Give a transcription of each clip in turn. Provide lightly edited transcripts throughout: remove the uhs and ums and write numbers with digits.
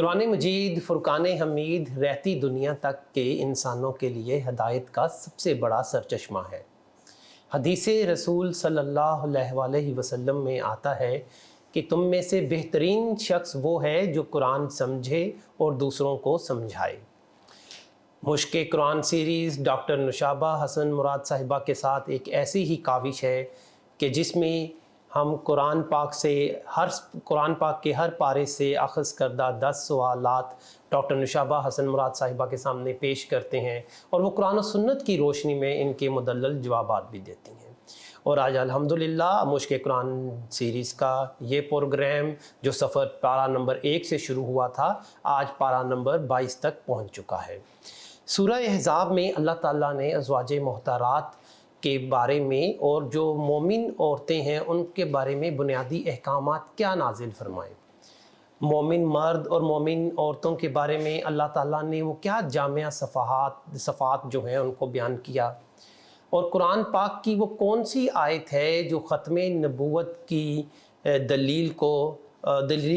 قرآن مجید فرقان حمید رہتی دنیا تک کے انسانوں کے لیے ہدایت کا سب سے بڑا سرچشمہ ہے۔ حدیث رسول صلی اللہ علیہ وسلم میں آتا ہے کہ تم میں سے بہترین شخص وہ ہے جو قرآن سمجھے اور دوسروں کو سمجھائے۔ مشق قرآن سیریز ڈاکٹر نشابہ حسن مراد صاحبہ کے ساتھ ایک ایسی ہی کاوش ہے کہ جس میں ہم قرآن پاک کے ہر پارے سے اخذ کردہ 10 سوالات ڈاکٹر نشابہ حسن مراد صاحبہ کے سامنے پیش کرتے ہیں اور وہ قرآن و سنت کی روشنی میں ان کے مدلل جوابات بھی دیتی ہیں۔ اور آج الحمدللہ مشق قرآن سیریز کا یہ پروگرام جو سفر پارہ نمبر 1 سے شروع ہوا تھا آج پارہ نمبر 22 تک پہنچ چکا ہے۔ سورہ احزاب میں اللہ تعالیٰ نے ازواج محترات کے بارے میں اور جو مومن عورتیں ہیں ان کے بارے میں بنیادی احکامات کیا نازل فرمائے، مومن مرد اور مومن عورتوں کے بارے میں اللہ تعالیٰ نے وہ کیا جامع صفات جو ہیں ان کو بیان کیا، اور قرآن پاک کی وہ کون سی آیت ہے جو ختم نبوت کی دلیل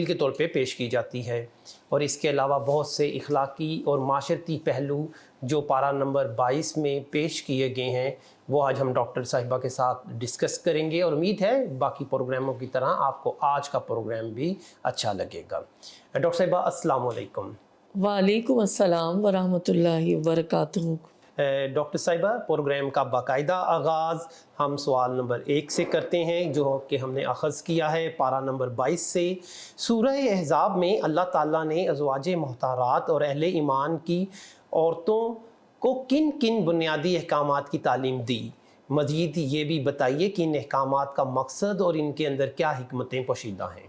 کے طور پہ پیش کی جاتی ہے، اور اس کے علاوہ بہت سے اخلاقی اور معاشرتی پہلو جو پارہ نمبر 22 میں پیش کیے گئے ہیں وہ آج ہم ڈاکٹر صاحبہ کے ساتھ ڈسکس کریں گے، اور امید ہے باقی پروگراموں کی طرح آپ کو آج کا پروگرام بھی اچھا لگے گا۔ ڈاکٹر صاحبہ السلام علیکم۔ وعلیکم السلام ورحمۃ اللہ وبرکاتہ۔ ڈاکٹر صاحبہ پروگرام کا باقاعدہ آغاز ہم سوال نمبر 1 سے کرتے ہیں جو کہ ہم نے اخذ کیا ہے پارہ نمبر 22 سے۔ سورہ احزاب میں اللہ تعالیٰ نے ازواج محترات اور اہل ایمان کی عورتوں کو کن کن بنیادی احکامات کی تعلیم دی؟ مزید یہ بھی بتائیے کہ ان احکامات کا مقصد اور ان کے اندر کیا حکمتیں پوشیدہ ہیں۔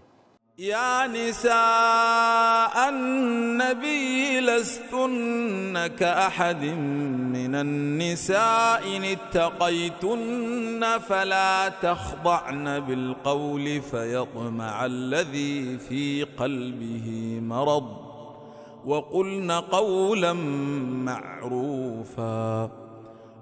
يا نساء النبي لستن كأحد من النساء إن اتقيتن فلا تخضعن بالقول فيطمع الذي في قلبه مرض وقلن قولا معروفا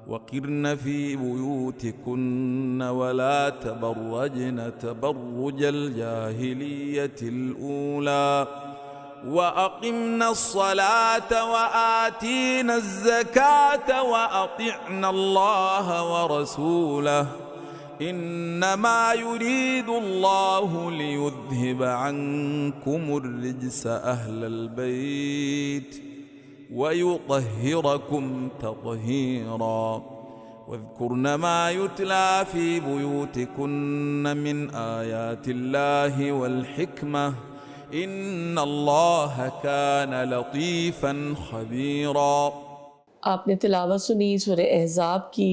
وقرن في بيوتكن ولا تبرجن تبرج الجاهلية الأولى وأقمن الصلاة وآتينا الزكاة وأطعن الله ورسوله إنما يريد الله ليذهب عنكم الرجس أهل البيت ويطهركم تطهيرا واذكرن ما يتلى في بيوتكن من آيات الله والحكمة إن الله كان لطيفا خبيرا۔ آپ نے تلاوت سنی سورہ احزاب کی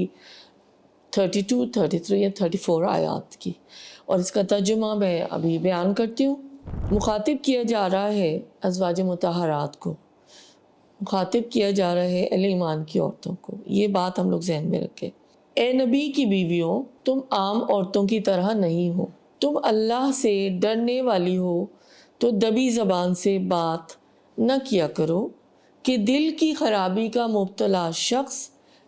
32، 33 اور 34 آیات کی، اور اس کا ترجمہ میں ابھی بیان کرتی ہوں۔ مخاطب کیا جا رہا ہے ازواج مطہرات کو، مخاطب کیا جا رہا ہے اہل ایمان کی عورتوں کو۔ یہ بات ہم لوگ ذہن میں رکھیں۔ اے نبی کی بیویوں، تم عام عورتوں کی طرح نہیں ہو، تم اللہ سے ڈرنے والی ہو تو دبی زبان سے بات نہ کیا کرو کہ دل کی خرابی کا مبتلا شخص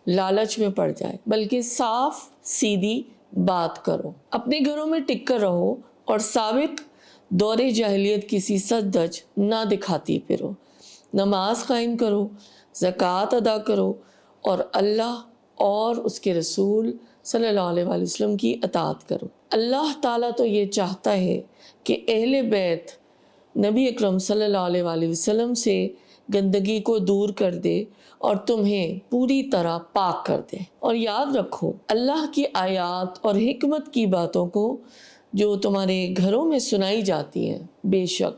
لالچ میں پڑ جائے، بلکہ صاف سیدھی بات کرو، اپنے گھروں میں ٹک کر رہو اور سابق دور جاہلیت کسی سردج نہ دکھاتی پھرو، نماز قائم کرو، زکوٰۃ ادا کرو اور اللہ اور اس کے رسول صلی اللہ علیہ وآلہ وسلم کی اطاعت کرو۔ اللہ تعالیٰ تو یہ چاہتا ہے کہ اہل بیت نبی اکرم صلی اللہ علیہ وآلہ وسلم سے گندگی کو دور کر دے اور تمہیں پوری طرح پاک کر دے۔ اور یاد رکھو اللہ کی آیات اور حکمت کی باتوں کو جو تمہارے گھروں میں سنائی جاتی ہیں، بے شک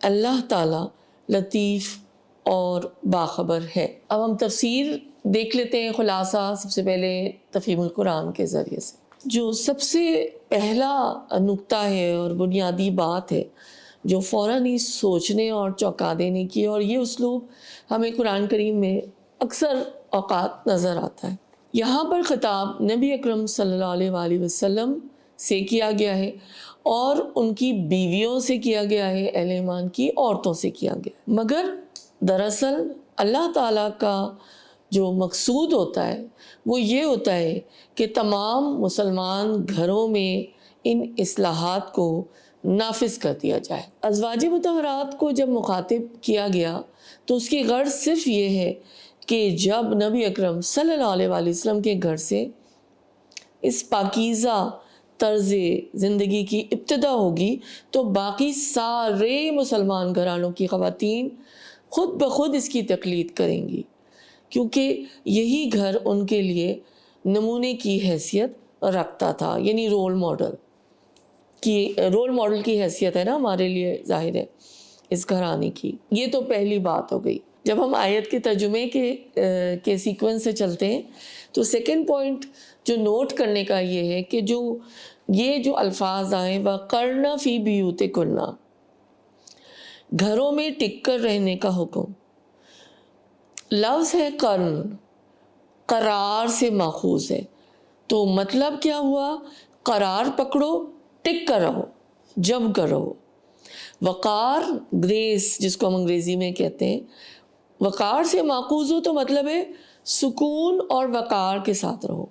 اللہ تعالیٰ لطیف اور باخبر ہے۔ اب ہم تفسیر دیکھ لیتے ہیں، خلاصہ سب سے پہلے تفہیم القرآن کے ذریعے سے۔ جو سب سے پہلا نقطہ ہے اور بنیادی بات ہے جو فوراً ہی سوچنے اور چونکا دینے کی، اور یہ اسلوب ہمیں قرآن کریم میں اکثر اوقات نظر آتا ہے۔ یہاں پر خطاب نبی اکرم صلی اللہ علیہ وآلہ وسلم سے کیا گیا ہے اور ان کی بیویوں سے کیا گیا ہے، اہل ایمان کی عورتوں سے کیا گیا، مگر دراصل اللہ تعالیٰ کا جو مقصود ہوتا ہے وہ یہ ہوتا ہے کہ تمام مسلمان گھروں میں ان اصلاحات کو نافذ کر دیا جائے۔ ازواج مطہرات کو جب مخاطب کیا گیا تو اس کی غرض صرف یہ ہے کہ جب نبی اکرم صلی اللہ علیہ وآلہ وسلم کے گھر سے اس پاکیزہ طرز زندگی کی ابتدا ہوگی تو باقی سارے مسلمان گھرانوں کی خواتین خود بخود اس کی تقلید کریں گی، کیونکہ یہی گھر ان کے لیے نمونے کی حیثیت رکھتا تھا، یعنی رول ماڈل کی حیثیت ہے نا ہمارے لیے ظاہر ہے اس گھرانے کی۔ یہ تو پہلی بات ہو گئی۔ جب ہم آیت کے ترجمے کے سیکوینس سے چلتے ہیں تو سیکنڈ پوائنٹ جو نوٹ کرنے کا یہ ہے کہ یہ جو الفاظ آئیں وَقَرْنَ فِي بِيُوتِكُنَّ، گھروں میں ٹک کر رہنے کا حکم، لفظ ہے قرن، قرار سے ماخوذ ہے، تو مطلب کیا ہوا؟ قرار پکڑو، ٹک کر رہو، جم کر رہو۔ وقار، گریس جس کو ہم انگریزی میں کہتے ہیں، وقار سے ماخوذ ہو تو مطلب ہے سکون اور وقار کے ساتھ رہو۔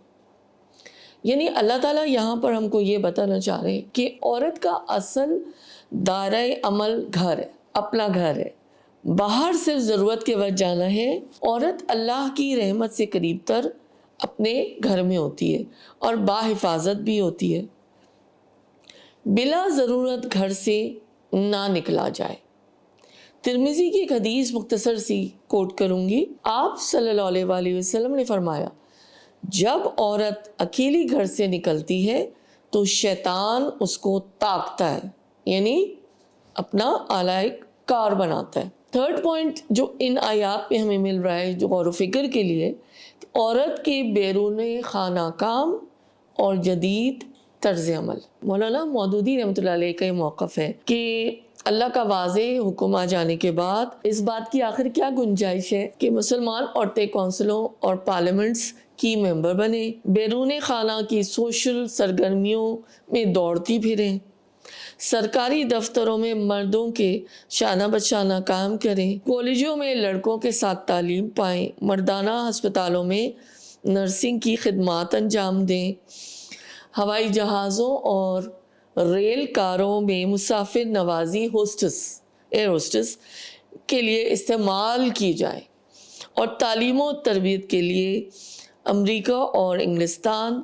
یعنی اللہ تعالیٰ یہاں پر ہم کو یہ بتانا چاہ رہے ہیں کہ عورت کا اصل دائرہ عمل گھر ہے، اپنا گھر ہے، باہر صرف ضرورت کے وقت جانا ہے۔ عورت اللہ کی رحمت سے قریب تر اپنے گھر میں ہوتی ہے اور باحفاظت بھی ہوتی ہے، بلا ضرورت گھر سے نہ نکلا جائے۔ ترمذی کی ایک حدیث مختصر سی کوٹ کروں گی۔ آپ صلی اللہ علیہ وآلہ وسلم نے فرمایا، جب عورت اکیلی گھر سے نکلتی ہے تو شیطان اس کو طاقتا ہے، یعنی اپنا آلائے کار بناتا ہے۔ تھرڈ پوائنٹ جو ان آیات میں ہمیں مل رہا ہے جو غور و فکر کے لیے، عورت کے بیرون خانہ کام اور جدید طرز عمل۔ مولانا مودودی رحمۃ اللہ علیہ کا یہ موقف ہے کہ اللہ کا واضح حکم آ جانے کے بعد اس بات کی آخر کیا گنجائش ہے کہ مسلمان عورتیں کونسلوں اور پارلیمنٹس کی ممبر بنے، بیرون خانہ کی سوشل سرگرمیوں میں دوڑتی پھریں، سرکاری دفتروں میں مردوں کے شانہ بشانہ کام کریں، کالجوں میں لڑکوں کے ساتھ تعلیم پائیں، مردانہ ہسپتالوں میں نرسنگ کی خدمات انجام دیں، ہوائی جہازوں اور ریل کاروں میں مسافر نوازی ایئر ہوسٹس کے لیے استعمال کی جائے، اور تعلیم و تربیت کے لیے امریکہ اور انگلستان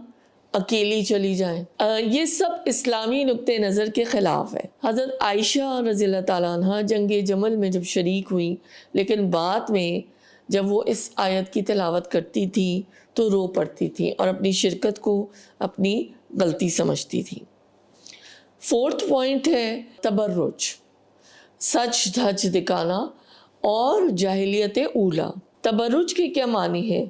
اکیلی چلی جائیں۔ یہ سب اسلامی نقطہ نظر کے خلاف ہے۔ حضرت عائشہ رضی اللہ تعالیٰ عنہ جنگ جمل میں جب شریک ہوئیں، لیکن بعد میں جب وہ اس آیت کی تلاوت کرتی تھی تو رو پڑتی تھی اور اپنی شرکت کو اپنی غلطی سمجھتی تھی۔ فورتھ پوائنٹ ہے تبرج، سچ دھج دکھانا اور جاہلیت اولا۔ تبرج کے کیا معنی ہے؟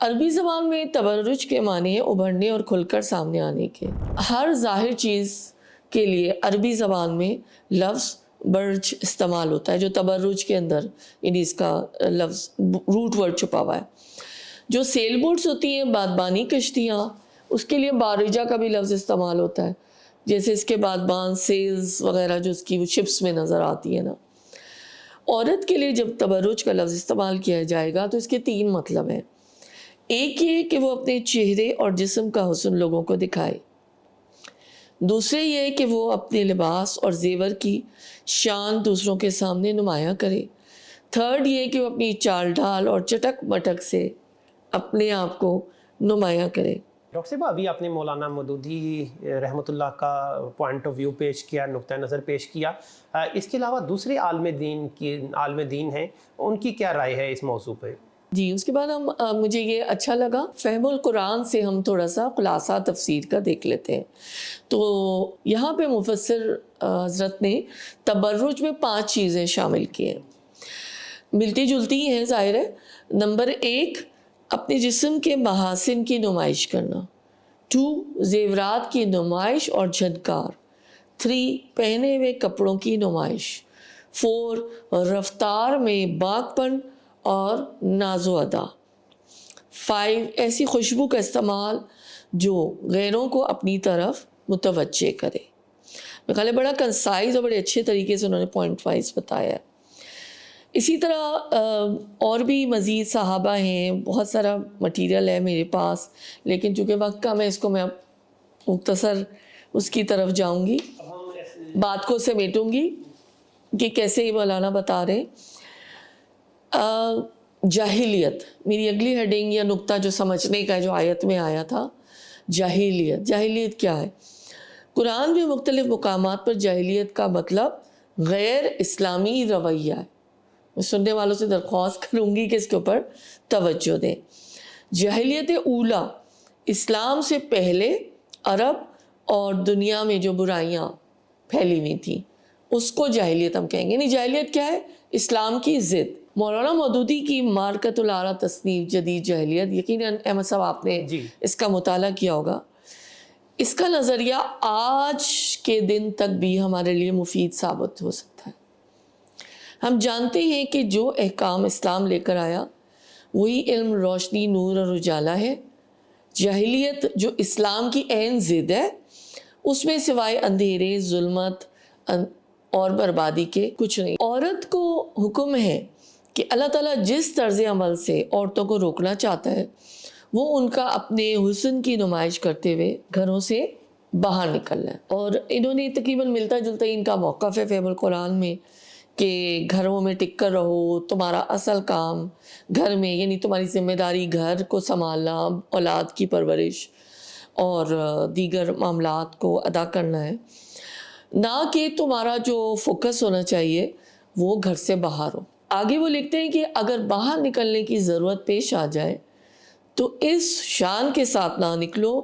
عربی زبان میں تبرج کے معنی ہے ابھرنے اور کھل کر سامنے آنے کے۔ ہر ظاہر چیز کے لیے عربی زبان میں لفظ برج استعمال ہوتا ہے، جو تبرج کے اندر یعنی اس کا لفظ روٹ ورڈ چھپا ہوا ہے۔ جو سیل بوٹس ہوتی ہیں، بادبانی کشتیاں، اس کے لیے بارجہ کا بھی لفظ استعمال ہوتا ہے، جیسے اس کے بادبان سیلز وغیرہ جو اس کی وہ شپس میں نظر آتی ہے نا۔ عورت کے لیے جب تبرج کا لفظ استعمال کیا جائے گا تو اس کے 3 مطلب ہیں۔ ایک یہ کہ وہ اپنے چہرے اور جسم کا حسن لوگوں کو دکھائے، دوسرے یہ کہ وہ اپنے لباس اور زیور کی شان دوسروں کے سامنے نمایاں کرے، تھرڈ یہ کہ وہ اپنی چال ڈھال اور چٹک مٹک سے اپنے آپ کو نمایاں کرے۔ ڈاکٹر صاحب، ابھی آپ نے مولانا مودودی رحمۃ اللہ کا پوائنٹ آف ویو پیش کیا، نقطہ نظر پیش کیا، اس کے علاوہ دوسرے عالم دین ہیں، ان کی کیا رائے ہے اس موضوع پہ؟ جی، اس کے بعد مجھے یہ اچھا لگا، فہم القرآن سے ہم تھوڑا سا خلاصہ تفسیر کا دیکھ لیتے ہیں۔ تو یہاں پہ مفسر حضرت نے تبرج میں 5 چیزیں شامل کی ہیں، ملتی جلتی ہیں ظاہر ہے۔ نمبر 1، اپنے جسم کے محاسن کی نمائش کرنا، 2، زیورات کی نمائش اور جھنکار، 3، پہنے ہوئے کپڑوں کی نمائش، 4، رفتار میں باک پن اور ناز و ادا، 5، ایسی خوشبو کا استعمال جو غیروں کو اپنی طرف متوجہ کرے۔ میرے خیال ہے بڑا کنسائز اور بڑے اچھے طریقے سے انہوں نے پوائنٹ وائز بتایا ہے۔ اسی طرح اور بھی مزید صحابہ ہیں، بہت سارا مٹیریل ہے میرے پاس، لیکن چونکہ وقت کم ہے اس کو میں اب مختصر اس کی طرف جاؤں گی۔ اب ہم بات کو سمیٹوں گی کہ کیسے یہ مولانا بتا رہے. جاہلیت میری اگلی ہیڈنگ یا نقطہ جو سمجھنے کا جو آیت میں آیا تھا. جاہلیت کیا ہے؟ قرآن میں مختلف مقامات پر جاہلیت کا مطلب غیر اسلامی رویہ ہے. میں سننے والوں سے درخواست کروں گی کہ اس کے اوپر توجہ دیں. جاہلیت اولا اسلام سے پہلے عرب اور دنیا میں جو برائیاں پھیلی ہوئی تھیں اس کو جاہلیت ہم کہیں گے. یعنی جاہلیت کیا ہے؟ اسلام کی ضد. مولانا مودودی کی مارکۃ العرب تصنیف جدید جاہلیت، یقیناً احمد صاحب آپ نے اس کا مطالعہ کیا ہوگا. اس کا نظریہ آج کے دن تک بھی ہمارے لیے مفید ثابت ہو سکتا ہے. ہم جانتے ہیں کہ جو احکام اسلام لے کر آیا وہی علم، روشنی، نور اور اجالا ہے. جاہلیت جو اسلام کی عین ضد ہے اس میں سوائے اندھیرے، ظلمت اور بربادی کے کچھ نہیں. عورت کو حکم ہے کہ اللہ تعالیٰ جس طرز عمل سے عورتوں کو روکنا چاہتا ہے وہ ان کا اپنے حسن کی نمائش کرتے ہوئے گھروں سے باہر نکلنا ہے. اور انہوں نے تقریباً ملتا جلتا ان کا موقف ہے فہم القرآن میں کہ گھروں میں ٹک کر رہو، تمہارا اصل کام گھر میں، یعنی تمہاری ذمہ داری گھر کو سنبھالنا، اولاد کی پرورش اور دیگر معاملات کو ادا کرنا ہے، نہ کہ تمہارا جو فوکس ہونا چاہیے وہ گھر سے باہر ہو. آگے وہ لکھتے ہیں کہ اگر باہر نکلنے کی ضرورت پیش آ جائے تو اس شان کے ساتھ نہ نکلو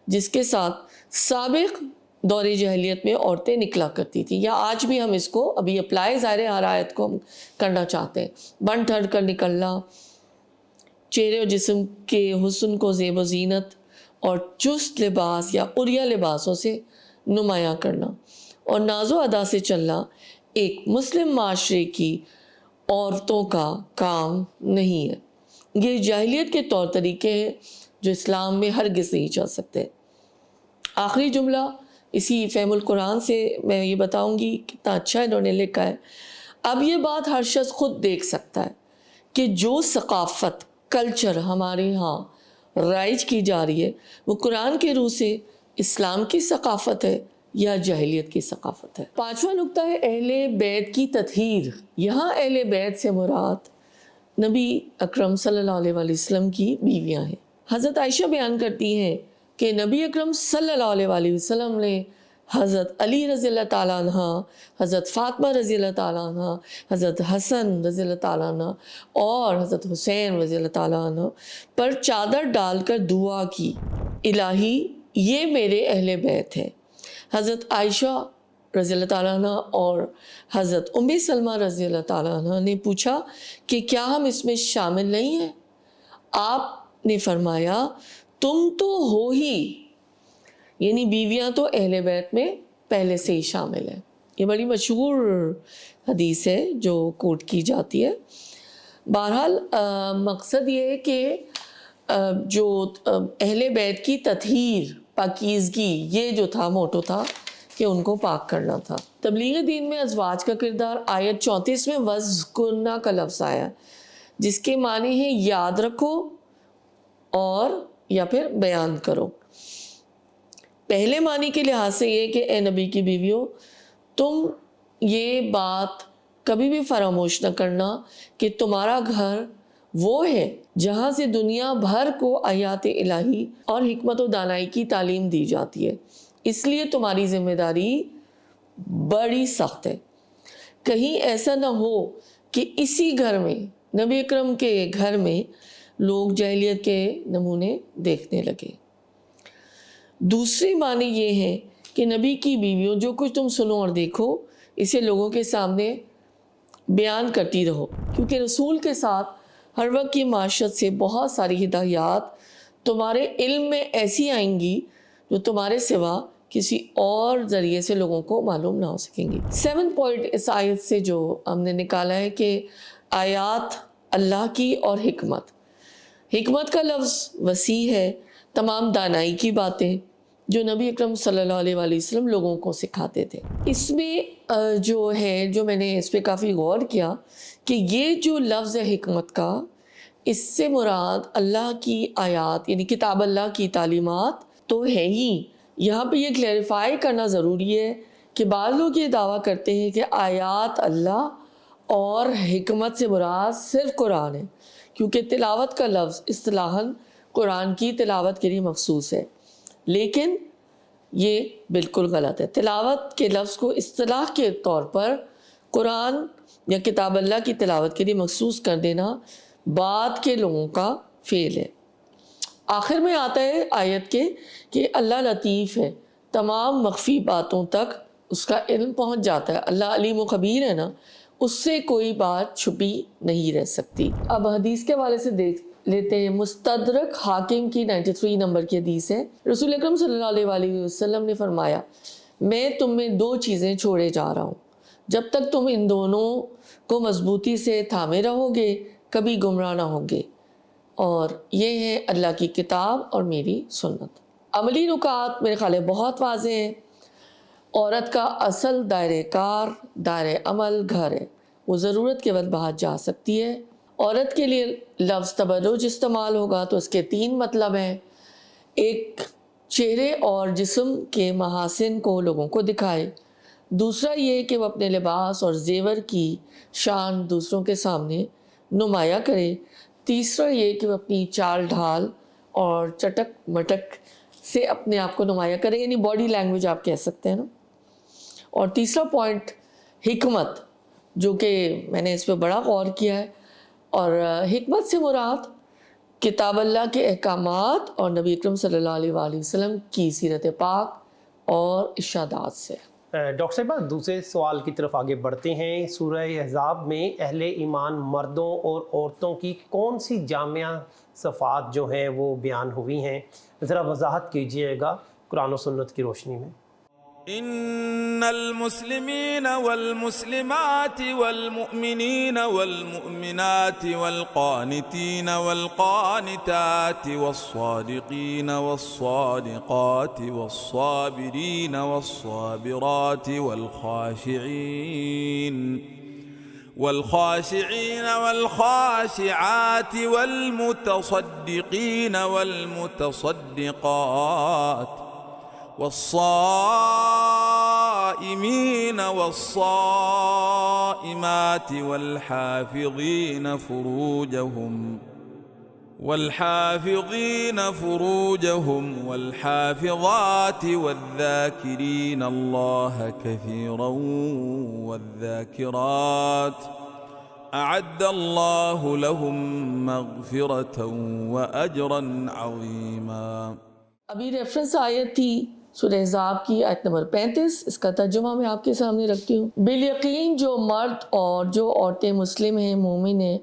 جس کے ساتھ سابق دور جاہلیت میں عورتیں نکلا کرتی تھیں. یا آج بھی ہم اس کو ابھی اپلائی ظاہر ہر آیت کو ہم کرنا چاہتے ہیں. بن ٹھن کر نکلنا، چہرے اور جسم کے حسن کو زیب و زینت اور چست لباس یا عریہ لباسوں سے نمایاں کرنا اور ناز و ادا سے چلنا ایک مسلم معاشرے کی عورتوں کا کام نہیں ہے. یہ جاہلیت کے طور طریقے ہیں جو اسلام میں ہرگز نہیں چل سکتے. آخری جملہ اسی فہم القرآن سے میں یہ بتاؤں گی، کتنا اچھا انہوں نے لکھا ہے. اب یہ بات ہر شخص خود دیکھ سکتا ہے کہ جو ثقافت، کلچر ہمارے ہاں رائج کی جا رہی ہے وہ قرآن کے روح سے اسلام کی ثقافت ہے یا جاہلیت کی ثقافت ہے. پانچواں نقطہ ہے اہل بیت کی تطہیر. یہاں اہل بیت سے مراد نبی اکرم صلی اللہ علیہ وسلم کی بیویاں ہیں. حضرت عائشہ بیان کرتی ہیں کہ نبی اکرم صلی اللہ علیہ وسلم نے حضرت علی رضی اللہ تعالیٰ عنہ، حضرت فاطمہ رضی اللہ تعالیٰ عنہ، حضرت حسن رضی اللہ تعالیٰ عنہ اور حضرت حسین رضی اللہ تعالیٰ عنہ پر چادر ڈال کر دعا کی، الہی یہ میرے اہل بیت ہے. حضرت عائشہ رضی اللہ تعالیٰ عنہ اور حضرت ام سلمہ رضی اللہ تعالیٰ عنہ نے پوچھا کہ کیا ہم اس میں شامل نہیں ہیں؟ آپ نے فرمایا تم تو ہو ہی، یعنی بیویاں تو اہل بیت میں پہلے سے ہی شامل ہیں. یہ بڑی مشہور حدیث ہے جو کوٹ کی جاتی ہے. بہرحال مقصد یہ ہے کہ جو اہل بیت کی تطہیر، پاکیزگی، یہ جو تھا موٹو تھا کہ ان کو پاک کرنا تھا. تبلیغ دین میں ازواج کا کردار آیت 34 میں وَاذْکُرْنَ کا لفظ آیا جس کے معنی ہے یاد رکھو اور یا پھر بیان کرو. پہلے معنی کے لحاظ سے یہ کہ اے نبی کی بیویوں تم یہ بات کبھی بھی فراموش نہ کرنا کہ تمہارا گھر وہ ہے جہاں سے دنیا بھر کو آیات الہی اور حکمت و دانائی کی تعلیم دی جاتی ہے. اس لیے تمہاری ذمہ داری بڑی سخت ہے. کہیں ایسا نہ ہو کہ اسی گھر میں، نبی اکرم کے گھر میں، لوگ جاہلیت کے نمونے دیکھنے لگے. دوسری معنی یہ ہے کہ نبی کی بیویوں جو کچھ تم سنو اور دیکھو اسے لوگوں کے سامنے بیان کرتی رہو، کیونکہ رسول کے ساتھ ہر وقت کی معاشرت سے بہت ساری ہدایات تمہارے علم میں ایسی آئیں گی جو تمہارے سوا کسی اور ذریعے سے لوگوں کو معلوم نہ ہو سکیں گی. 7 پوائنٹ اس آیت سے جو ہم نے نکالا ہے کہ آیات اللہ کی اور حکمت. حکمت کا لفظ وسیع ہے، تمام دانائی کی باتیں جو نبی اکرم صلی اللہ علیہ وسلم لوگوں کو سکھاتے تھے. اس میں جو ہے، جو میں نے اس پہ کافی غور کیا کہ یہ جو لفظ ہے حکمت کا، اس سے مراد اللہ کی آیات یعنی کتاب اللہ کی تعلیمات تو ہے ہی. یہاں پہ یہ کلیریفائی کرنا ضروری ہے کہ بعض لوگ یہ دعویٰ کرتے ہیں کہ آیات اللہ اور حکمت سے مراد صرف قرآن ہے، کیونکہ تلاوت کا لفظ اصطلاحاً قرآن کی تلاوت کے لیے مخصوص ہے، لیکن یہ بالکل غلط ہے۔ تلاوت کے لفظ کو اصطلاح کے طور پر قرآن یا کتاب اللہ کی تلاوت کے لیے مخصوص کر دینا بعد کے لوگوں کا فعل ہے۔ آخر میں آتا ہے آیت کے کہ اللہ لطیف ہے، تمام مخفی باتوں تک اس کا علم پہنچ جاتا ہے، اللہ علیم و خبیر ہے نا، اس سے کوئی بات چھپی نہیں رہ سکتی۔ اب حدیث کے حوالے سے دیکھ لیتے ہیں۔ مستدرک حاکم کی 93 نمبر کی حدیث ہے، رسول اکرم صلی اللہ علیہ وسلم نے فرمایا، میں تم میں دو چیزیں چھوڑے جا رہا ہوں، جب تک تم ان دونوں کو مضبوطی سے تھامے رہو گے کبھی گمراہ نہ ہوگے، اور یہ ہے اللہ کی کتاب اور میری سنت۔ عملی نکات میرے خیال ہے بہت واضح ہیں۔ عورت کا اصل دائرہ کار، دائرہ عمل گھر ہے، وہ ضرورت کے وقت باہر جا سکتی ہے۔ عورت کے لیے لفظ تبرج استعمال ہوگا تو اس کے 3 مطلب ہیں۔ ایک، چہرے اور جسم کے محاسن کو لوگوں کو دکھائے۔ دوسرا یہ کہ وہ اپنے لباس اور زیور کی شان دوسروں کے سامنے نمایاں کرے۔ تیسرا یہ کہ وہ اپنی چال ڈھال اور چٹک مٹک سے اپنے آپ کو نمایاں کرے، یعنی باڈی لینگویج آپ کہہ سکتے ہیں نا۔ اور تیسرا پوائنٹ حکمت، جو کہ میں نے اس پہ بڑا غور کیا ہے، اور حکمت سے مراد کتاب اللہ کے احکامات اور نبی اکرم صلی اللہ علیہ وآلہ وسلم کی سیرت پاک اور ارشادات سے۔ ڈاکٹر صاحبہ دوسرے سوال کی طرف آگے بڑھتے ہیں۔ سورہ احزاب میں اہل ایمان مردوں اور عورتوں کی کون سی جامعہ صفات جو ہیں وہ بیان ہوئی ہیں، ذرا وضاحت کیجیے گا قرآن و سنت کی روشنی میں۔ إن المسلمين والمسلمات والمؤمنين والمؤمنات والقانتين والقانتات والصادقين والصادقات والصابرين والصابرات والخاشعين والخاشعات والمتصدقين والمتصدقات والصائمين والصائمات والحافظين فروجهم والحافظات والذاكرين الله كثيرا والذاكرات أعد الله لهم مغفرة وأجرا عظيما۔ ابھی ریفرنس آیت تھی سورہ احزاب کی آیت نمبر 35، اس کا ترجمہ میں آپ کے سامنے رکھتی ہوں۔ بالیقین جو مرد اور جو عورتیں مسلم ہیں، مومن ہیں،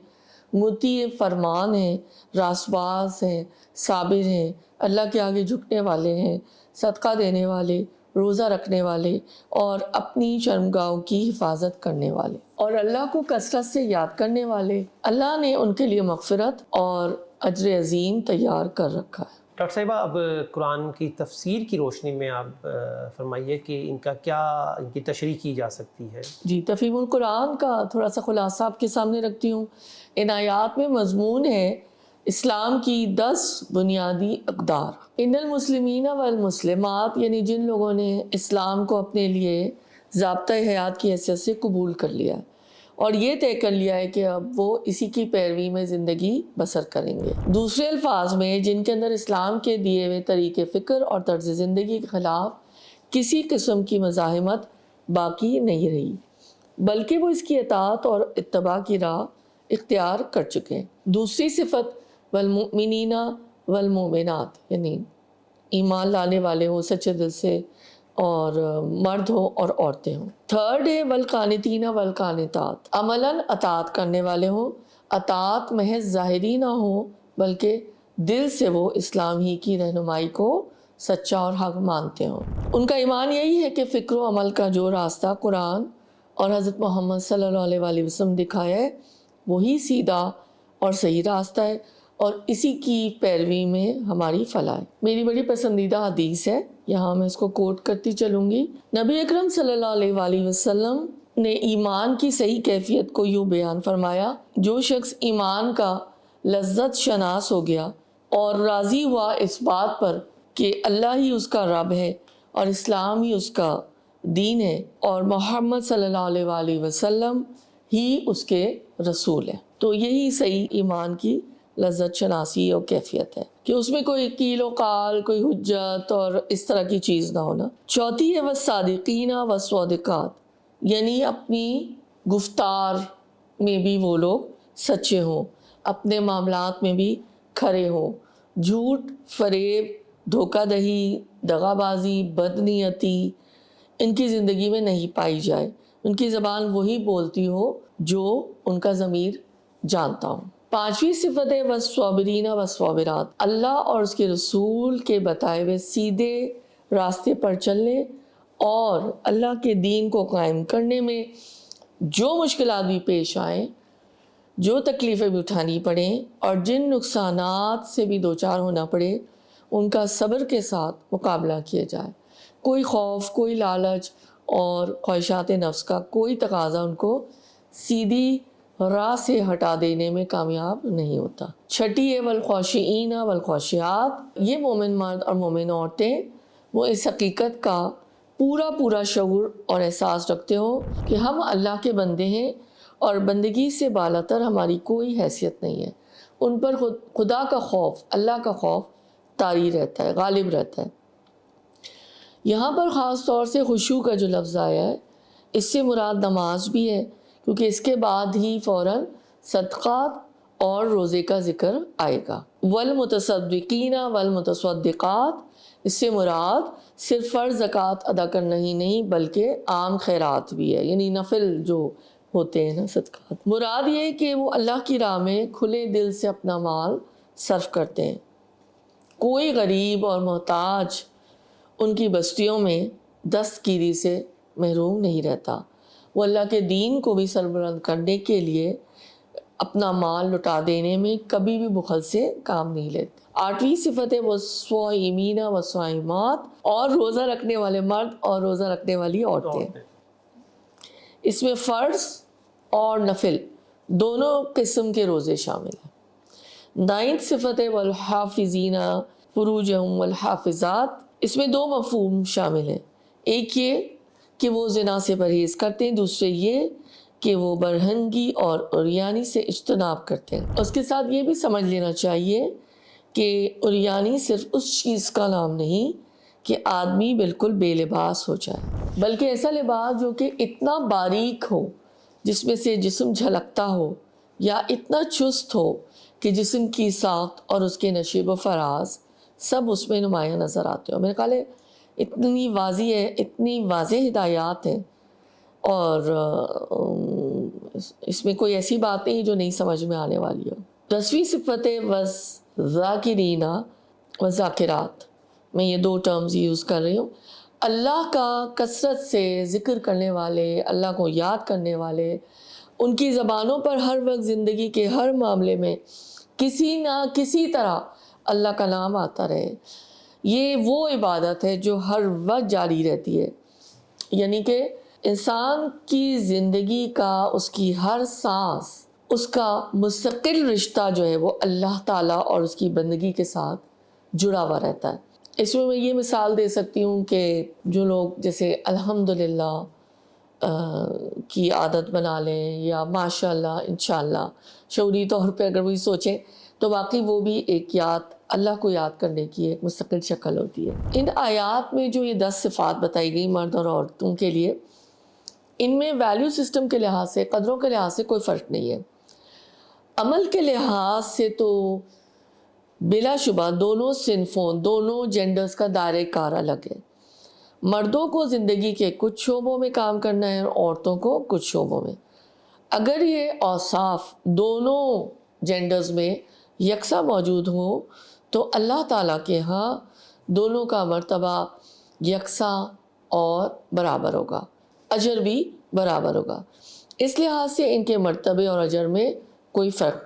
مطیع فرمان ہیں، راست باز ہیں، صابر ہیں، اللہ کے آگے جھکنے والے ہیں، صدقہ دینے والے، روزہ رکھنے والے اور اپنی شرمگاہوں کی حفاظت کرنے والے اور اللہ کو کثرت سے یاد کرنے والے، اللہ نے ان کے لیے مغفرت اور اجر عظیم تیار کر رکھا ہے۔ ڈاکٹر صاحبہ اب قرآن کی تفسیر کی روشنی میں آپ فرمائیے کہ ان کی تشریح کی جا سکتی ہے۔ جی، تفہیم القرآن کا تھوڑا سا خلاصہ آپ کے سامنے رکھتی ہوں۔ ان آیات میں مضمون ہے اسلام کی 10 بنیادی اقدار۔ ان المسلمین والمسلمات، یعنی جن لوگوں نے اسلام کو اپنے لیے ضابطۂ حیات کی حیثیت سے قبول کر لیا اور یہ طے کر لیا ہے کہ اب وہ اسی کی پیروی میں زندگی بسر کریں گے۔ دوسرے الفاظ میں جن کے اندر اسلام کے دیے ہوئے طریقے فکر اور طرز زندگی کے خلاف کسی قسم کی مزاحمت باقی نہیں رہی، بلکہ وہ اس کی اطاعت اور اتباع کی راہ اختیار کر چکے ہیں۔ دوسری صفت والمؤمنین والمؤمنات، یعنی ایمان لانے والے ہوں سچے دل سے، اور مرد ہو اور عورتیں ہوں۔ تھرڈ ہے والقانتین والقانتات، عملاً اطاعت کرنے والے ہوں، اطاعت محض ظاہری نہ ہو بلکہ دل سے وہ اسلام ہی کی رہنمائی کو سچا اور حق مانتے ہوں۔ ان کا ایمان یہی ہے کہ فکر و عمل کا جو راستہ قرآن اور حضرت محمد صلی اللہ علیہ وآلہ وسلم دکھایا ہے وہی سیدھا اور صحیح راستہ ہے اور اسی کی پیروی میں ہماری فلاح ہے۔ میری بڑی پسندیدہ حدیث ہے، یہاں میں اس کو کوٹ کرتی چلوں گی۔ نبی اکرم صلی اللہ علیہ وآلہ وسلم نے ایمان کی صحیح کیفیت کو یوں بیان فرمایا: جو شخص ایمان کا لذت شناس ہو گیا اور راضی ہوا اس بات پر کہ اللہ ہی اس کا رب ہے اور اسلام ہی اس کا دین ہے اور محمد صلی اللہ علیہ وآلہ وسلم ہی اس کے رسول ہیں۔ تو یہی صحیح ایمان کی لذت شناسی اور کیفیت ہے کہ اس میں کوئی قیل و قال، کوئی حجت اور اس طرح کی چیز نہ ہونا۔ چوتھی ہے والصادقین والصادقات، یعنی اپنی گفتار میں بھی وہ لوگ سچے ہوں، اپنے معاملات میں بھی کھرے ہوں، جھوٹ، فریب، دھوکہ دہی، دغا بازی، بدنیتی ان کی زندگی میں نہیں پائی جائے، ان کی زبان وہی بولتی ہو جو ان کا ضمیر جانتا ہو۔ پانچویں صفت ہے والصابرین والصابرات، اللہ اور اس کے رسول کے بتائے ہوئے سیدھے راستے پر چلنے اور اللہ کے دین کو قائم کرنے میں جو مشکلات بھی پیش آئیں، جو تکلیفیں بھی اٹھانی پڑیں اور جن نقصانات سے بھی دوچار ہونا پڑے، ان کا صبر کے ساتھ مقابلہ کیا جائے۔ کوئی خوف، کوئی لالچ اور خواہشات نفس کا کوئی تقاضا ان کو سیدھی راہ سے ہٹا دینے میں کامیاب نہیں ہوتا۔ چھٹی ہے والخاشعین والخاشعات، یہ مومن مرد اور مومن عورتیں وہ اس حقیقت کا پورا شعور اور احساس رکھتے ہو کہ ہم اللہ کے بندے ہیں اور بندگی سے بالاتر ہماری کوئی حیثیت نہیں ہے۔ ان پر خدا کا خوف، اللہ کا خوف طاری رہتا ہے، غالب رہتا ہے۔ یہاں پر خاص طور سے خشوع کا جو لفظ آیا ہے، اس سے مراد نماز بھی ہے، کیونکہ اس کے بعد ہی فوراً صدقات اور روزے کا ذکر آئے گا۔ والمتصدقین والمتصدقات، اس سے مراد صرف فرض زکوٰۃ ادا کرنا ہی نہیں بلکہ عام خیرات بھی ہے، یعنی نفل جو ہوتے ہیں نا صدقات۔ مراد یہ ہے کہ وہ اللہ کی راہ میں کھلے دل سے اپنا مال صرف کرتے ہیں۔ کوئی غریب اور محتاج ان کی بستیوں میں دستگیری سے محروم نہیں رہتا۔ وہ اللہ کے دین کو بھی سربلند کرنے کے لیے اپنا مال لٹا دینے میں کبھی بھی بخل سے کام نہیں لیتے۔ آٹھویں صفت ہے والصائمین والصائمات، اور روزہ رکھنے والے مرد اور روزہ رکھنے والی عورتیں۔ اس میں فرض اور نفل دونوں قسم کے روزے شامل ہیں۔ نائنتھ صفت ہے والحافظین فروجہم والحافظات، اس میں دو مفہوم شامل ہیں، ایک یہ کہ وہ زنا سے پرہیز کرتے ہیں، دوسرے یہ کہ وہ برہنگی اور عریانی سے اجتناب کرتے ہیں۔ اس کے ساتھ یہ بھی سمجھ لینا چاہیے کہ عریانی صرف اس چیز کا نام نہیں کہ آدمی بالکل بے لباس ہو جائے، بلکہ ایسا لباس جو کہ اتنا باریک ہو جس میں سے جسم جھلکتا ہو، یا اتنا چست ہو کہ جسم کی ساخت اور اس کے نشیب و فراز سب اس میں نمایاں نظر آتے ہو۔ میرے خیال ہے اتنی واضح ہدایات ہیں، اور اس میں کوئی ایسی بات نہیں جو نہیں سمجھ میں آنے والی ہو۔ 10ویں صفت ہے والذاکرین والذاکرات، میں یہ دو ٹرمز یوز کر رہی ہوں۔ اللہ کا کثرت سے ذکر کرنے والے، اللہ کو یاد کرنے والے، ان کی زبانوں پر ہر وقت زندگی کے ہر معاملے میں کسی نہ کسی طرح اللہ کا نام آتا رہے، یہ وہ عبادت ہے جو ہر وقت جاری رہتی ہے۔ یعنی کہ انسان کی زندگی کا، اس کی ہر سانس، اس کا مستقل رشتہ جو ہے وہ اللہ تعالیٰ اور اس کی بندگی کے ساتھ جڑا ہوا رہتا ہے۔ اس میں یہ مثال دے سکتی ہوں کہ جو لوگ جیسے الحمدللہ کی عادت بنا لیں، یا ماشاءاللہ، انشاءاللہ، شعوری طور پہ اگر وہی سوچیں تو واقعی وہ بھی ایک اللہ کو یاد کرنے کی ایک مستقل شکل ہوتی ہے۔ ان آیات میں جو یہ 10 صفات بتائی گئی مرد اور عورتوں کے لیے، ان میں ویلیو سسٹم کے لحاظ سے، قدروں کے لحاظ سے کوئی فرق نہیں ہے۔ عمل کے لحاظ سے تو بلا شبہ دونوں صنفوں، دونوں جینڈرز کا دائرۂ کار الگ ہے۔ مردوں کو زندگی کے کچھ شعبوں میں کام کرنا ہے اور عورتوں کو کچھ شعبوں میں۔ اگر یہ اوصاف دونوں جینڈرز میں یکساں موجود ہو تو اللہ تعالیٰ کے ہاں دونوں کا مرتبہ یکساں اور برابر ہوگا، اجر بھی برابر ہوگا۔ اس لحاظ سے ان کے مرتبے اور اجر میں کوئی فرق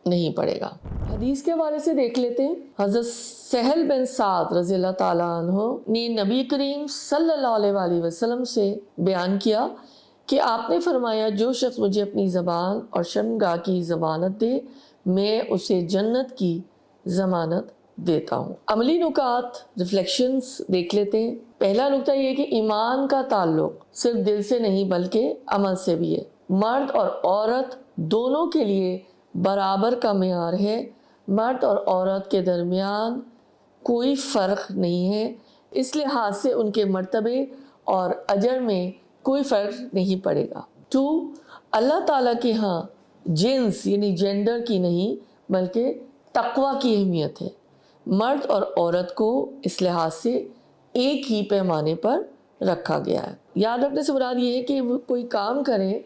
نہیں پڑے گا۔ حدیث کے حوالے سے دیکھ لیتے ہیں۔ حضرت سہل بن سعد رضی اللہ تعالیٰ عنہ نے نبی کریم صلی اللہ علیہ وآلہ وسلم سے بیان کیا کہ آپ نے فرمایا، جو شخص مجھے اپنی زبان اور شرمگاہ کی ضمانت دے، میں اسے جنت کی ضمانت دیتا ہوں۔ عملی نکات ریفلیکشنز دیکھ لیتے ہیں۔ پہلا نکتہ یہ کہ ایمان کا تعلق صرف دل سے نہیں بلکہ عمل سے بھی ہے۔ مرد اور عورت دونوں کے لیے برابر کا معیار ہے۔ مرد اور عورت کے درمیان کوئی فرق نہیں ہے، اس لحاظ سے ان کے مرتبے اور اجر میں کوئی فرق نہیں پڑے گا۔ 2، اللہ تعالیٰ کے ہاں جنس یعنی جینڈر کی نہیں بلکہ تقوی کی اہمیت ہے۔ مرد اور عورت کو اس لحاظ سے ایک ہی پیمانے پر رکھا گیا ہے۔ یاد رکھنے سے مراد یہ ہے کہ وہ کوئی کام کریں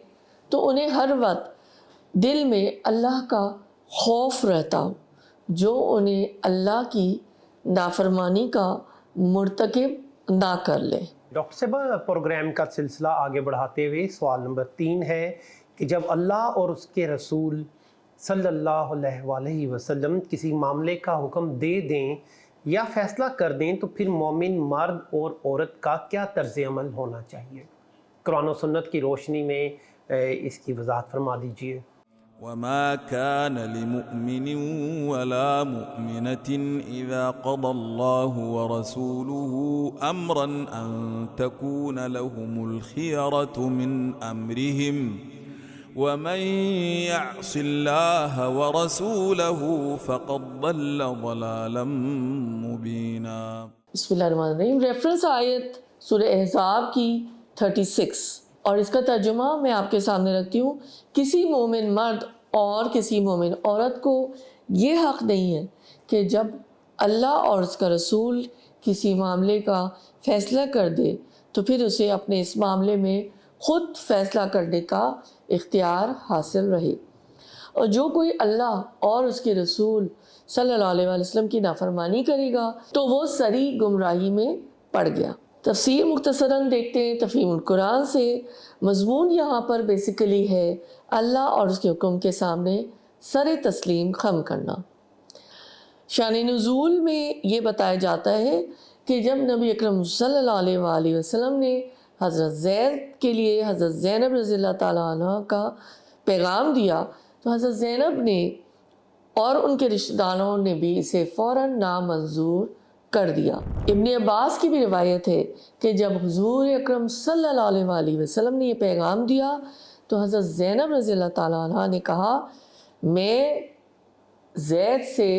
تو انہیں ہر وقت دل میں اللہ کا خوف رہتا ہو، جو انہیں اللہ کی نافرمانی کا مرتکب نہ کر لے۔ ڈاکٹر صاحبہ، پروگرام کا سلسلہ آگے بڑھاتے ہوئے سوال نمبر 3 ہے کہ جب اللہ اور اس کے رسول صلی اللہ علیہ وآلہ وسلم کسی معاملے کا حکم دے دیں یا فیصلہ کر دیں تو پھر مومن مرد اور عورت کا کیا طرز عمل ہونا چاہیے؟ قرآن و سنت کی روشنی میں اس کی وضاحت فرما دیجیے۔ وما كان لمؤمن ولا مؤمنة إذا قضى الله ورسوله أمرا أن تكون لهم الخيرة من أمرهم ومن يعص الله ورسوله فقد ضل ضلالا مبينا۔ بسم اللہ الرحمن الرحیم۔ ریفرنس آیت سورہ احزاب کی 36 اور اس کا ترجمہ میں آپ کے سامنے رکھتی ہوں۔ کسی مومن مرد اور کسی مومن عورت کو یہ حق نہیں ہے کہ جب اللہ اور اس کا رسول کسی معاملے کا فیصلہ کر دے تو پھر اسے اپنے اس معاملے میں خود فیصلہ کرنے کا اختیار حاصل رہے، اور جو کوئی اللہ اور اس کے رسول صلی اللہ علیہ وسلم کی نافرمانی کرے گا تو وہ سری گمراہی میں پڑ گیا۔ تفسیر مختصراً دیکھتے ہیں تفہیم القرآن سے۔ مضمون یہاں پر بیسیکلی ہے اللہ اور اس کے حکم کے سامنے سر تسلیم خم کرنا۔ شان نزول میں یہ بتایا جاتا ہے کہ جب نبی اکرم صلی اللہ علیہ وآلہ وسلم نے حضرت زید کے لیے حضرت زینب رضی اللہ تعالیٰ عنہ کا پیغام دیا تو حضرت زینب نے اور ان کے رشتہ داروں نے بھی اسے فوراً نامنظور کر دیا۔ ابن عباس کی بھی روایت ہے کہ جب حضور اکرم صلی اللہ علیہ وآلہ وسلم نے یہ پیغام دیا تو حضرت زینب رضی اللہ تعالیٰ عنہ نے کہا میں زید سے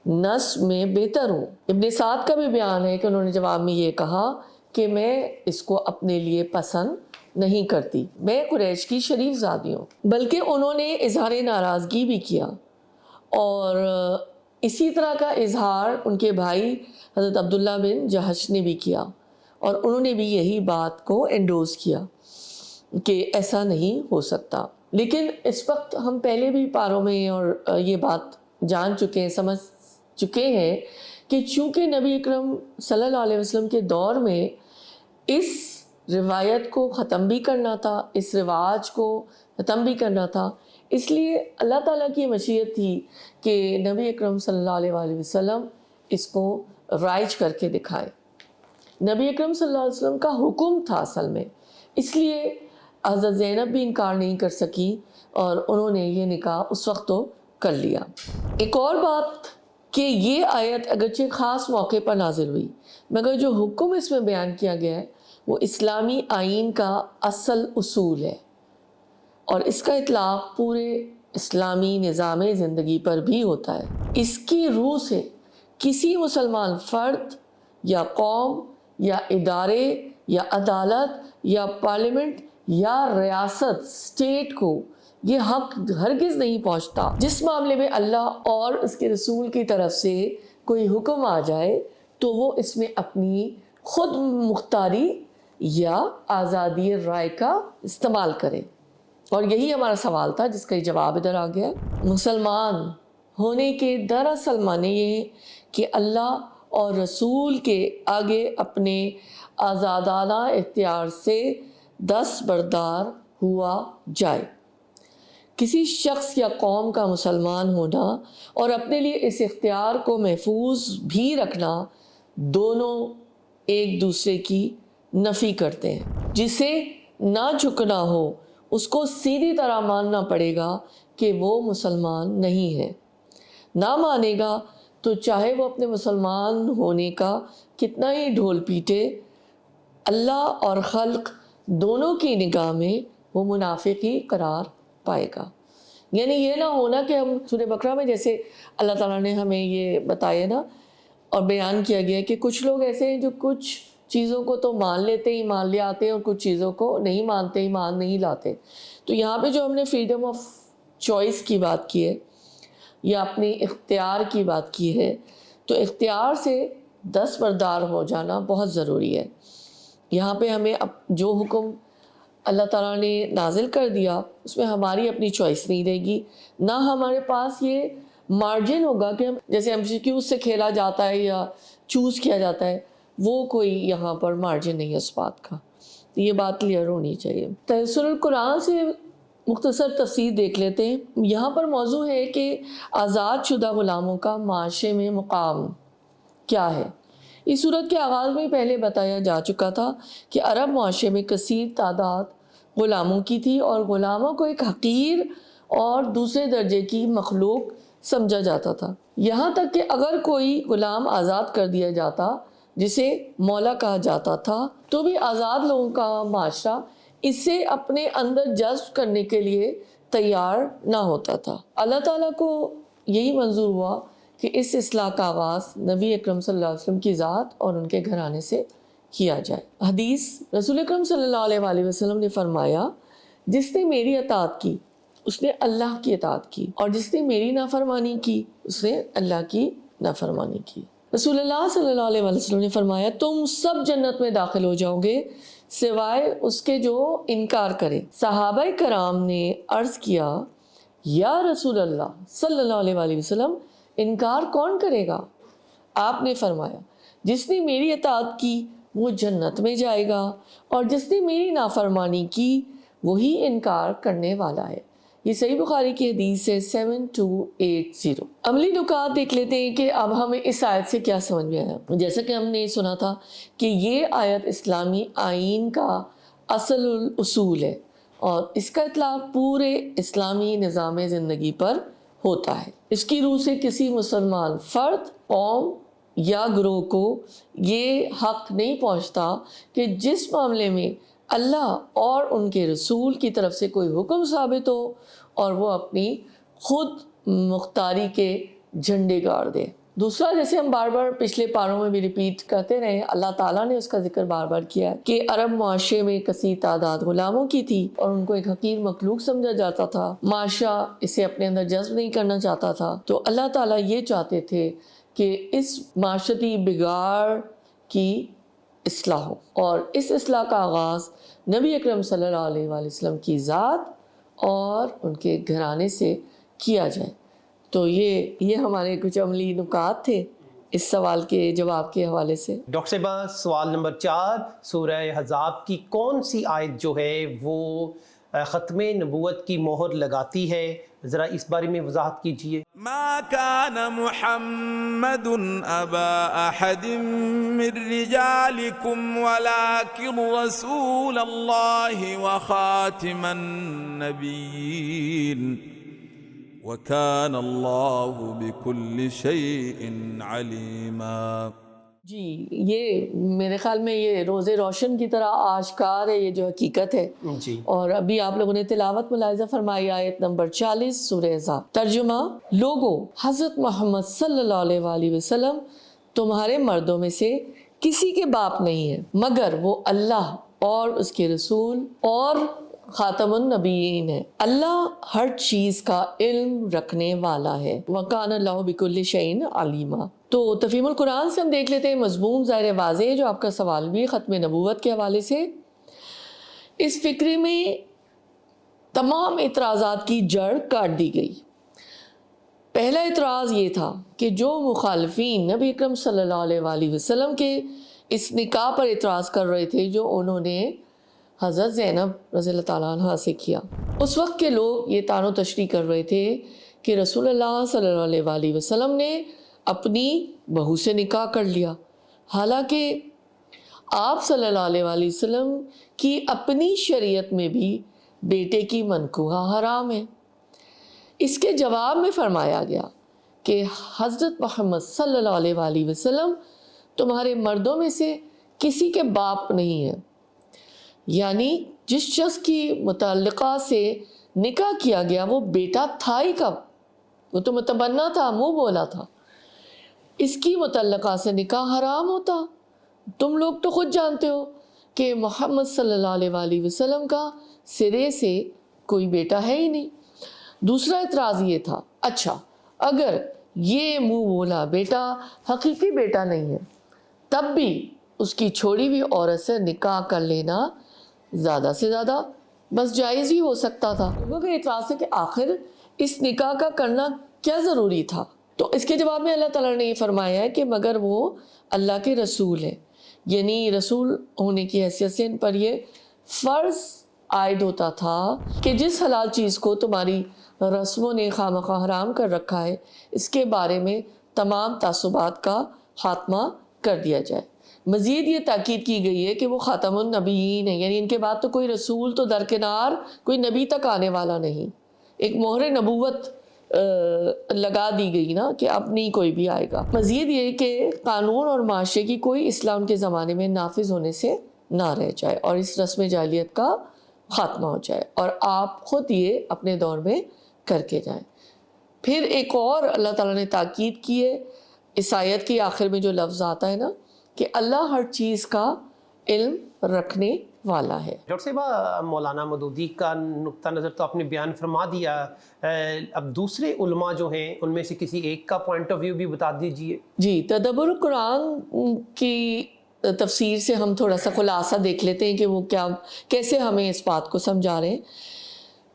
نسب میں بہتر ہوں۔ ابن سعد کا بھی بیان ہے کہ انہوں نے جواب میں یہ کہا کہ میں اس کو اپنے لیے پسند نہیں کرتی، میں قریش کی شریف زادی ہوں۔ بلکہ انہوں نے اظہار ناراضگی بھی کیا، اور اسی طرح کا اظہار ان کے بھائی حضرت عبداللہ بن جہش نے بھی کیا، اور انہوں نے بھی یہی بات کو انڈوز کیا کہ ایسا نہیں ہو سکتا۔ لیکن اس وقت ہم پہلے بھی پاروں میں اور یہ بات جان چکے ہیں، سمجھ چکے ہیں کہ چونکہ نبی اکرم صلی اللہ علیہ وسلم کے دور میں اس روایت کو ختم بھی کرنا تھا، اس رواج کو ختم بھی کرنا تھا، اس لیے اللہ تعالیٰ کی مشیت تھی کہ نبی اکرم صلی اللہ علیہ وآلہ وسلم اس کو رائج کر کے دکھائے۔ نبی اکرم صلی اللہ علیہ وسلم کا حکم تھا اصل میں، اس لیے حضرت زینب بھی انکار نہیں کر سکی اور انہوں نے یہ نکاح اس وقت تو کر لیا۔ ایک اور بات کہ یہ آیت اگرچہ خاص موقع پر نازل ہوئی، مگر جو حکم اس میں بیان کیا گیا ہے وہ اسلامی آئین کا اصل اصول ہے، اور اس کا اطلاق پورے اسلامی نظام زندگی پر بھی ہوتا ہے۔ اس کی روح سے کسی مسلمان فرد یا قوم یا ادارے یا عدالت یا پارلیمنٹ یا ریاست اسٹیٹ کو یہ حق ہرگز نہیں پہنچتا جس معاملے میں اللہ اور اس کے رسول کی طرف سے کوئی حکم آ جائے تو وہ اس میں اپنی خود مختاری یا آزادی رائے کا استعمال کرے۔ اور یہی ہمارا سوال تھا جس کا جواب ادھر آ گیا۔ مسلمان ہونے کے دراصل معنی یہ ہے کہ اللہ اور رسول کے آگے اپنے آزادانہ اختیار سے دستبردار ہوا جائے۔ کسی شخص یا قوم کا مسلمان ہونا اور اپنے لیے اس اختیار کو محفوظ بھی رکھنا دونوں ایک دوسرے کی نفی کرتے ہیں۔ جسے نہ جھکنا ہو اس کو سیدھی طرح ماننا پڑے گا کہ وہ مسلمان نہیں ہے، نہ مانے گا تو چاہے وہ اپنے مسلمان ہونے کا کتنا ہی ڈھول پیٹے، اللہ اور خلق دونوں کی نگاہ میں وہ منافق ہی قرار پائے گا۔ یعنی یہ نہ ہونا کہ ہم سورہ بقرہ میں جیسے اللہ تعالیٰ نے ہمیں یہ بتایا نا اور بیان کیا گیا کہ کچھ لوگ ایسے ہیں جو کچھ چیزوں کو تو مان لیتے ہی مان لے آتے ہیں اور کچھ چیزوں کو نہیں مانتے ہی مان نہیں لاتے۔ تو یہاں پہ جو ہم نے فریڈم آف چوائس کی بات کی ہے یا اپنی اختیار کی بات کی ہے، تو اختیار سے دستبردار ہو جانا بہت ضروری ہے۔ یہاں پہ ہمیں جو حکم اللہ تعالیٰ نے نازل کر دیا اس میں ہماری اپنی چوائس نہیں رہے گی، نہ ہمارے پاس یہ مارجن ہوگا کہ ہم جیسے MCQ سے کھیلا جاتا ہے یا چوز کیا جاتا ہے، وہ کوئی یہاں پر مارجن نہیں ہے اس بات کا۔ یہ بات کلیئر ہونی چاہیے۔ تفسیر القرآن سے مختصر تفسیر دیکھ لیتے ہیں۔ یہاں پر موضوع ہے کہ آزاد شدہ غلاموں کا معاشرے میں مقام کیا ہے۔ اس صورت کے آغاز میں پہلے بتایا جا چکا تھا کہ عرب معاشرے میں کثیر تعداد غلاموں کی تھی اور غلاموں کو ایک حقیر اور دوسرے درجے کی مخلوق سمجھا جاتا تھا، یہاں تک کہ اگر کوئی غلام آزاد کر دیا جاتا جسے مولا کہا جاتا تھا تو بھی آزاد لوگوں کا معاشرہ اسے اپنے اندر جذب کرنے کے لیے تیار نہ ہوتا تھا۔ اللہ تعالیٰ کو یہی منظور ہوا کہ اس اصلاح کا آغاز نبی اکرم صلی اللہ علیہ وسلم کی ذات اور ان کے گھرانے سے کیا جائے۔ حدیث رسول اکرم صلی اللہ علیہ وسلم نے فرمایا، جس نے میری اطاعت کی اس نے اللہ کی اطاعت کی، اور جس نے میری نافرمانی کی اس نے اللہ کی نافرمانی کی۔ رسول اللہ صلی اللہ علیہ وسلم نے فرمایا، تم سب جنت میں داخل ہو جاؤ گے سوائے اس کے جو انکار کرے۔ صحابہ کرام نے عرض کیا، یا رسول اللہ صلی اللہ علیہ وسلم، انکار کون کرے گا؟ آپ نے فرمایا، جس نے میری اطاعت کی وہ جنت میں جائے گا، اور جس نے میری نافرمانی کی وہی انکار کرنے والا ہے۔ یہ صحیح بخاری کی حدیث ہے 7280۔ عملی نکات دیکھ لیتے ہیں کہ اب ہمیں اس آیت سے کیا سمجھ میں آیا۔ جیسا کہ ہم نے سنا تھا کہ یہ آیت اسلامی آئین کا اصل الاصول ہے اور اس کا اطلاق پورے اسلامی نظام زندگی پر ہوتا ہے۔ اس کی روح سے کسی مسلمان فرد، قوم یا گروہ کو یہ حق نہیں پہنچتا کہ جس معاملے میں اللہ اور ان کے رسول کی طرف سے کوئی حکم ثابت ہو اور وہ اپنی خود مختاری کے جھنڈے گاڑ دے۔ دوسرا، جیسے ہم بار بار پچھلے پاروں میں بھی ریپیٹ کرتے رہے، اللہ تعالیٰ نے اس کا ذکر بار بار کیا کہ عرب معاشرے میں کثیر تعداد غلاموں کی تھی اور ان کو ایک حقیر مخلوق سمجھا جاتا تھا، معاشرہ اسے اپنے اندر جذب نہیں کرنا چاہتا تھا۔ تو اللہ تعالیٰ یہ چاہتے تھے کہ اس معاشرتی بگاڑ کی اصلاح ہو، اور اس اصلاح کا آغاز نبی اکرم صلی اللہ علیہ وسلم کی ذات اور ان کے گھرانے سے کیا جائے۔ تو یہ ہمارے کچھ عملی نکات تھے اس سوال کے جواب کے حوالے سے۔ ڈاکٹر صاحبہ، سوال نمبر 4، سورہ احزاب کی کون سی آیت جو ہے وہ ختم نبوت کی مہر لگاتی ہے؟ ذرا اس بارے میں وضاحت کیجیے۔ ما كان محمد أبا أحد من رجالكم ولكن رسول الله وخاتم النبيين وكان الله بكل شيء عليما۔ جی، یہ میرے خیال میں یہ روز روشن کی طرح آشکار ہے، یہ جو حقیقت ہے۔ جی، اور ابھی آپ لوگوں نے تلاوت ملاحظہ فرمائی آیت نمبر 40 سورہ احزاب۔ ترجمہ، لوگو، حضرت محمد صلی اللہ علیہ وآلہ وسلم تمہارے مردوں میں سے کسی کے باپ نہیں ہے مگر وہ اللہ اور اس کے رسول اور خاتم النبیین ہے۔ اللہ ہر چیز کا علم رکھنے والا ہے، وَكَانَ اللَّهُ بِكُلِّ شَيْءٍ عَلِيمًا۔ تو تفہیم القرآن سے ہم دیکھ لیتے ہیں مضمون ظاہر واضح ہے، جو آپ کا سوال بھی ختم نبوت کے حوالے سے۔ اس فکرے میں تمام اعتراضات کی جڑ کاٹ دی گئی۔ پہلا اعتراض یہ تھا کہ جو مخالفین نبی اکرم صلی اللہ علیہ وآلہ وسلم کے اس نکاح پر اعتراض کر رہے تھے جو انہوں نے حضرت زینب رضی اللہ تعالیٰ عنہ سے کیا، اس وقت کے لوگ یہ طعن و تشریح کر رہے تھے کہ رسول اللہ صلی اللہ علیہ وآلہ وسلم نے اپنی بہو سے نکاح کر لیا، حالانکہ آپ صلی اللہ علیہ وآلہ وسلم کی اپنی شریعت میں بھی بیٹے کی منکوحہ حرام ہے۔ اس کے جواب میں فرمایا گیا کہ حضرت محمد صلی اللہ علیہ وآلہ وسلم تمہارے مردوں میں سے کسی کے باپ نہیں ہے، یعنی جس شخص کی متعلقہ سے نکاح کیا گیا وہ بیٹا تھا ہی کب، وہ تو متبنہ تھا، منہ بولا تھا، اس کی متعلقہ سے نکاح حرام ہوتا۔ تم لوگ تو خود جانتے ہو کہ محمد صلی اللہ علیہ وآلہ وسلم کا سرے سے کوئی بیٹا ہے ہی نہیں۔ دوسرا اعتراض یہ تھا، اچھا اگر یہ منہ بولا بیٹا حقیقی بیٹا نہیں ہے تب بھی اس کی چھوڑی ہوئی عورت سے نکاح کر لینا زیادہ سے زیادہ بس جائز ہی ہو سکتا تھا۔ لوگوں کا اعتراض ہے کہ آخر اس نکاح کا کرنا کیا ضروری تھا؟ تو اس کے جواب میں اللہ تعالیٰ نے یہ فرمایا ہے کہ مگر وہ اللہ کے رسول ہیں، یعنی رسول ہونے کی حیثیت سے ان پر یہ فرض عائد ہوتا تھا کہ جس حلال چیز کو تمہاری رسموں نے خامخواہ حرام کر رکھا ہے اس کے بارے میں تمام تعصبات کا خاتمہ کر دیا جائے۔ مزید یہ تاکید کی گئی ہے کہ وہ خاتم النبیین ہیں، یعنی ان کے بعد تو کوئی رسول تو درکنار، کوئی نبی تک آنے والا نہیں، ایک مہر نبوت لگا دی گئی نا کہ اب نہیں کوئی بھی آئے گا۔ مزید یہ کہ قانون اور معاشرے کی کوئی اسلام کے زمانے میں نافذ ہونے سے نہ رہ جائے اور اس رسم جاہلیت کا خاتمہ ہو جائے اور آپ خود یہ اپنے دور میں کر کے جائیں۔ پھر ایک اور اللہ تعالیٰ نے تاکید کی ہے اس آیت کے آخر میں جو لفظ آتا ہے نا کہ اللہ ہر چیز کا علم رکھنے والا ہے۔ ڈاکٹر صاحبہ، مولانا مودودی کا نقطہ نظر تو آپ نے بیان فرما دیا، اب دوسرے علماء جو ہیں ان میں سے کسی ایک کا پوائنٹ آف ویو بھی بتا دیجئے۔ جی، تدبر قرآن کی تفسیر سے ہم تھوڑا سا خلاصہ دیکھ لیتے ہیں کہ وہ کیسے ہمیں اس بات کو سمجھا رہے ہیں۔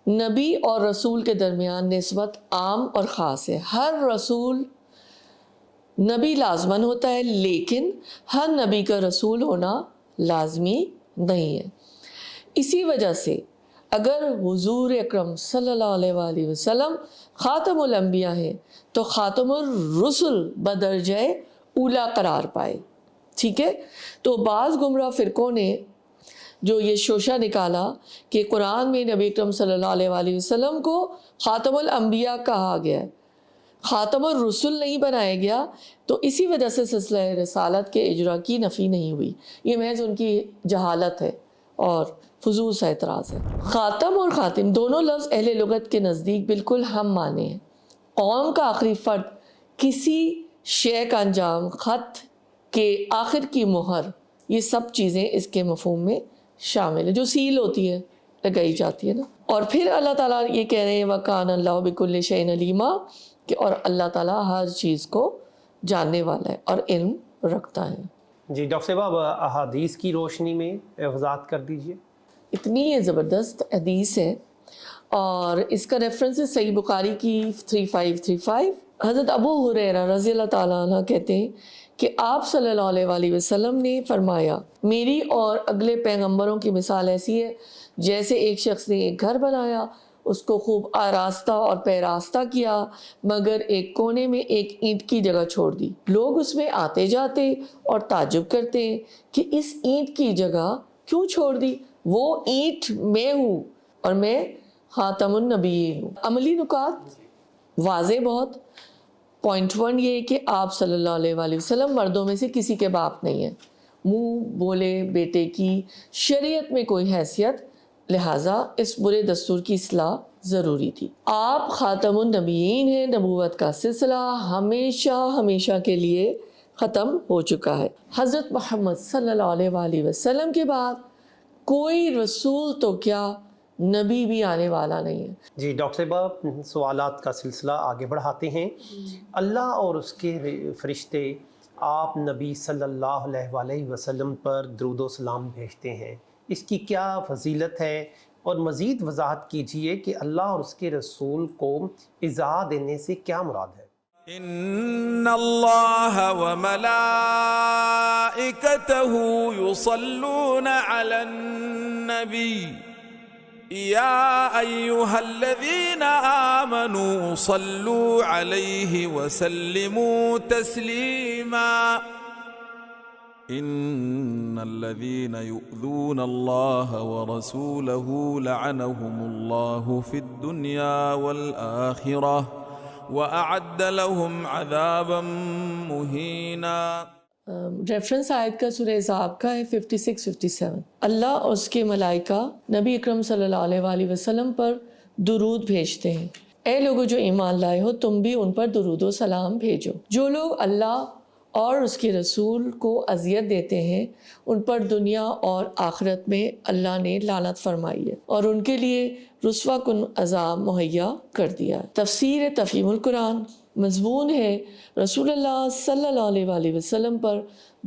نبی اور رسول کے درمیان نسبت عام اور خاص ہے، ہر رسول نبی لازماً ہوتا ہے لیکن ہر نبی کا رسول ہونا لازمی نہیں ہے۔ اسی وجہ سے اگر حضور اکرم صلی اللہ علیہ وآلہ وسلم خاتم الانبیاء ہیں تو خاتم الرسل بدرجہ اولا قرار پائے، ٹھیک ہے؟ تو بعض گمراہ فرقوں نے جو یہ شوشہ نکالا کہ قرآن میں نبی اکرم صلی اللہ علیہ وآلہ وسلم کو خاتم الانبیاء کہا گیا ہے، خاتم الرسل نہیں بنایا گیا، تو اسی وجہ سے سلسلہ رسالت کے اجرا کی نفی نہیں ہوئی۔ یہ محض ان کی جہالت ہے اور فضول سا اعتراض ہے۔ خاتم اور خاتم دونوں لفظ اہل لغت کے نزدیک بالکل ہم معنی ہیں۔ قوم کا آخری فرد، کسی شے کا انجام، خط کے آخر کی مہر، یہ سب چیزیں اس کے مفہوم میں شامل ہیں، جو سیل ہوتی ہے، لگائی جاتی ہے نا۔ اور پھر اللہ تعالیٰ یہ کہہ رہے ہیں وَكَانَ اللَّهُ بِكُلِّ شَيْءٍ عَلِيمًا، کہ اور اللہ تعالیٰ ہر چیز کو جاننے والا ہے اور علم رکھتا ہے۔ جی ڈاکٹر صاحب، اب احادیث کی روشنی میں وضاحت کر دیجئے۔ اتنی یہ زبردست حدیث ہے اور اس کا ریفرنس ہے صحیح بخاری کی 3535۔ حضرت ابو ہریرہ رضی اللہ تعالیٰ عنہ کہتے ہیں کہ آپ صلی اللہ علیہ وآلہ وسلم نے فرمایا میری اور اگلے پیغمبروں کی مثال ایسی ہے جیسے ایک شخص نے ایک گھر بنایا، اس کو خوب آراستہ اور پیراستہ کیا، مگر ایک کونے میں ایک اینٹ کی جگہ چھوڑ دی۔ لوگ اس میں آتے جاتے اور تعجب کرتے ہیں کہ اس اینٹ کی جگہ کیوں چھوڑ دی؟ وہ اینٹ میں ہوں اور میں خاتم النبیین ہوں۔ عملی نکات واضح بہت۔ پوائنٹ 1 یہ کہ آپ صلی اللہ علیہ وآلہ وسلم مردوں میں سے کسی کے باپ نہیں ہیں، منہ بولے بیٹے کی شریعت میں کوئی حیثیت، لہٰذا اس برے دستور کی اصلاح ضروری تھی۔ آپ خاتم النبیین ہیں، نبوت کا سلسلہ ہمیشہ ہمیشہ کے لیے ختم ہو چکا ہے۔ حضرت محمد صلی اللہ علیہ وآلہ وسلم کے بعد کوئی رسول تو کیا نبی بھی آنے والا نہیں ہے۔ جی ڈاکٹر صاحبہ، سوالات کا سلسلہ آگے بڑھاتے ہیں۔ اللہ اور اس کے فرشتے آپ نبی صلی اللہ علیہ وآلہ وسلم پر درود و سلام بھیجتے ہیں، اس کی کیا فضیلت ہے؟ اور مزید وضاحت کیجئے کہ اللہ اور اس کے رسول کو ایذا دینے سے کیا مراد ہے؟ ان اللہ وملائکتہ یصلون علی النبی یا ایہا الذین آمنوا صلوا علیہ وسلموا تسلیما ان الذین یؤذون اللہ ورسولہ لعنہم اللہ فی الدنیا والآخرہ وأعد لهم عذابا مهينا. ریفرنس آیت کا سورہ احزاب کا ہے 56-57. اللہ اور اس کے ملائکہ نبی اکرم صلی اللہ علیہ وآلہ وسلم پر درود بھیجتے ہیں. اے لوگو جو ایمان لائے ہو تم بھی ان پر درود و سلام بھیجو. جو لوگ اللہ اور اس کے رسول کو اذیت دیتے ہیں ان پر دنیا اور آخرت میں اللہ نے لعنت فرمائی ہے اور ان کے لیے رسوا کن عذاب مہیا کر دیا. تفسیر تفہیم القرآن. مضمون ہے رسول اللہ صلی اللہ علیہ وآلہ وسلم پر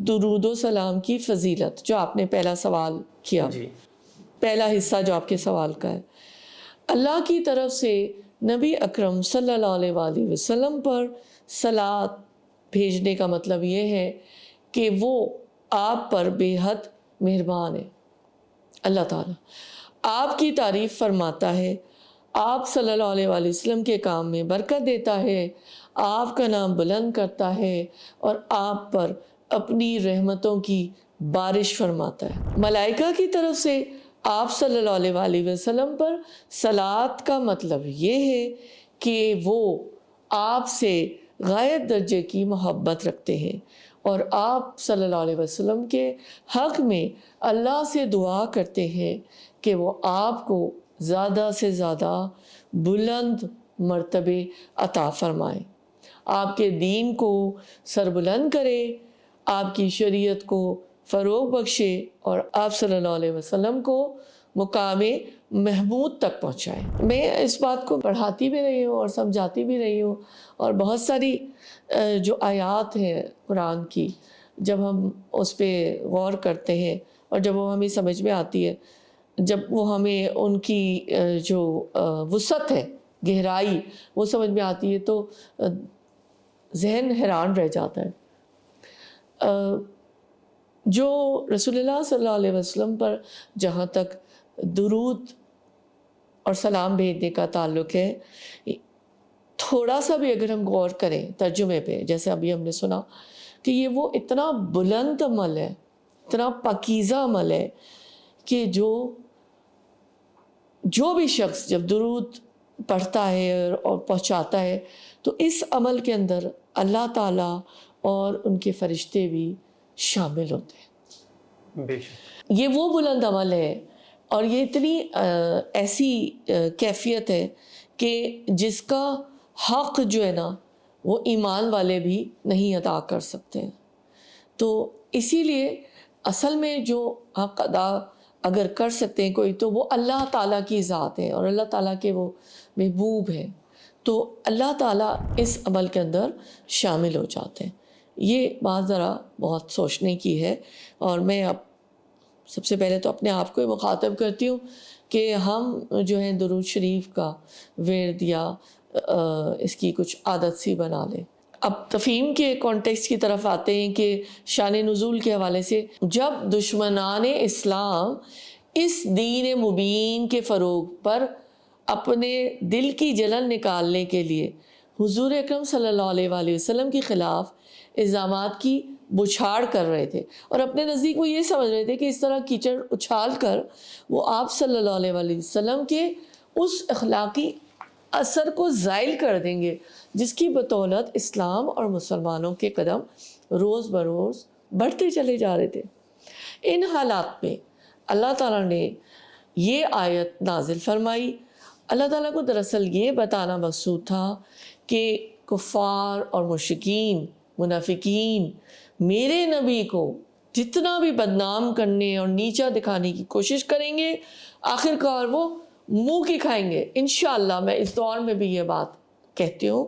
درود و سلام کی فضیلت، جو آپ نے پہلا سوال کیا، پہلا حصہ جو آپ کے سوال کا ہے. اللہ کی طرف سے نبی اکرم صلی اللہ علیہ وآلہ وسلم پر صلات بھیجنے کا مطلب یہ ہے کہ وہ آپ پر بے حد مہربان ہے. اللہ تعالیٰ آپ کی تعریف فرماتا ہے، آپ صلی اللہ علیہ وآلہ وسلم کے کام میں برکت دیتا ہے، آپ کا نام بلند کرتا ہے اور آپ پر اپنی رحمتوں کی بارش فرماتا ہے. ملائکہ کی طرف سے آپ صلی اللہ علیہ وآلہ وسلم پر صلات کا مطلب یہ ہے کہ وہ آپ سے غایت درجے کی محبت رکھتے ہیں اور آپ صلی اللہ علیہ وسلم کے حق میں اللہ سے دعا کرتے ہیں کہ وہ آپ کو زیادہ سے زیادہ بلند مرتبے عطا فرمائے، آپ کے دین کو سربلند کرے، آپ کی شریعت کو فروغ بخشے اور آپ صلی اللہ علیہ وسلم کو مقام محمود تک پہنچائے. میں اس بات کو پڑھاتی بھی رہی ہوں اور سمجھاتی بھی رہی ہوں، اور بہت ساری جو آیات ہیں قرآن کی جب ہم اس پہ غور کرتے ہیں اور جب وہ ہمیں سمجھ میں آتی ہے، جب وہ ہمیں ان کی جو وسعت ہے، گہرائی وہ سمجھ میں آتی ہے تو ذہن حیران رہ جاتا ہے. جو رسول اللہ صلی اللہ علیہ وسلم پر جہاں تک درود اور سلام بھیجنے کا تعلق ہے، تھوڑا سا بھی اگر ہم غور کریں ترجمے پہ، جیسے ابھی ہم نے سنا کہ یہ وہ اتنا بلند عمل ہے، اتنا پاکیزہ عمل ہے کہ جو بھی شخص جب درود پڑھتا ہے اور پہنچاتا ہے تو اس عمل کے اندر اللہ تعالیٰ اور ان کے فرشتے بھی شامل ہوتے ہیں. بے شک یہ وہ بلند عمل ہے اور یہ اتنی ایسی کیفیت ہے کہ جس کا حق جو ہے نا وہ ایمان والے بھی نہیں ادا کر سکتے ہیں. تو اسی لیے اصل میں جو حق ادا اگر کر سکتے ہیں کوئی تو وہ اللہ تعالیٰ کی ذات ہے اور اللہ تعالیٰ کے وہ محبوب ہیں، تو اللہ تعالیٰ اس عمل کے اندر شامل ہو جاتے ہیں. یہ بات ذرا بہت سوچنے کی ہے، اور میں اب سب سے پہلے تو اپنے آپ کو مخاطب کرتی ہوں کہ ہم جو ہیں درود شریف کا ورد یا اس کی کچھ عادت سی بنا لیں. اب تفہیم کے کانٹیکسٹ کی طرف آتے ہیں کہ شان نزول کے حوالے سے جب دشمنان اسلام اس دین مبین کے فروغ پر اپنے دل کی جلن نکالنے کے لیے حضور اکرم صلی اللہ علیہ وآلہ وسلم کے خلاف الزامات کی بچھاڑ کر رہے تھے اور اپنے نزدیک وہ یہ سمجھ رہے تھے کہ اس طرح کیچڑ اچھال کر وہ آپ صلی اللہ علیہ وآلہ وسلم کے اس اخلاقی اثر کو زائل کر دیں گے جس کی بدولت اسلام اور مسلمانوں کے قدم روز بروز بڑھتے چلے جا رہے تھے. ان حالات میں اللہ تعالیٰ نے یہ آیت نازل فرمائی. اللہ تعالیٰ کو دراصل یہ بتانا مقصود تھا کہ کفار اور مشرکین منافقین میرے نبی کو جتنا بھی بدنام کرنے اور نیچا دکھانے کی کوشش کریں گے آخر کار وہ منہ کی کھائیں گے. انشاءاللہ میں اس دور میں بھی یہ بات کہتی ہوں.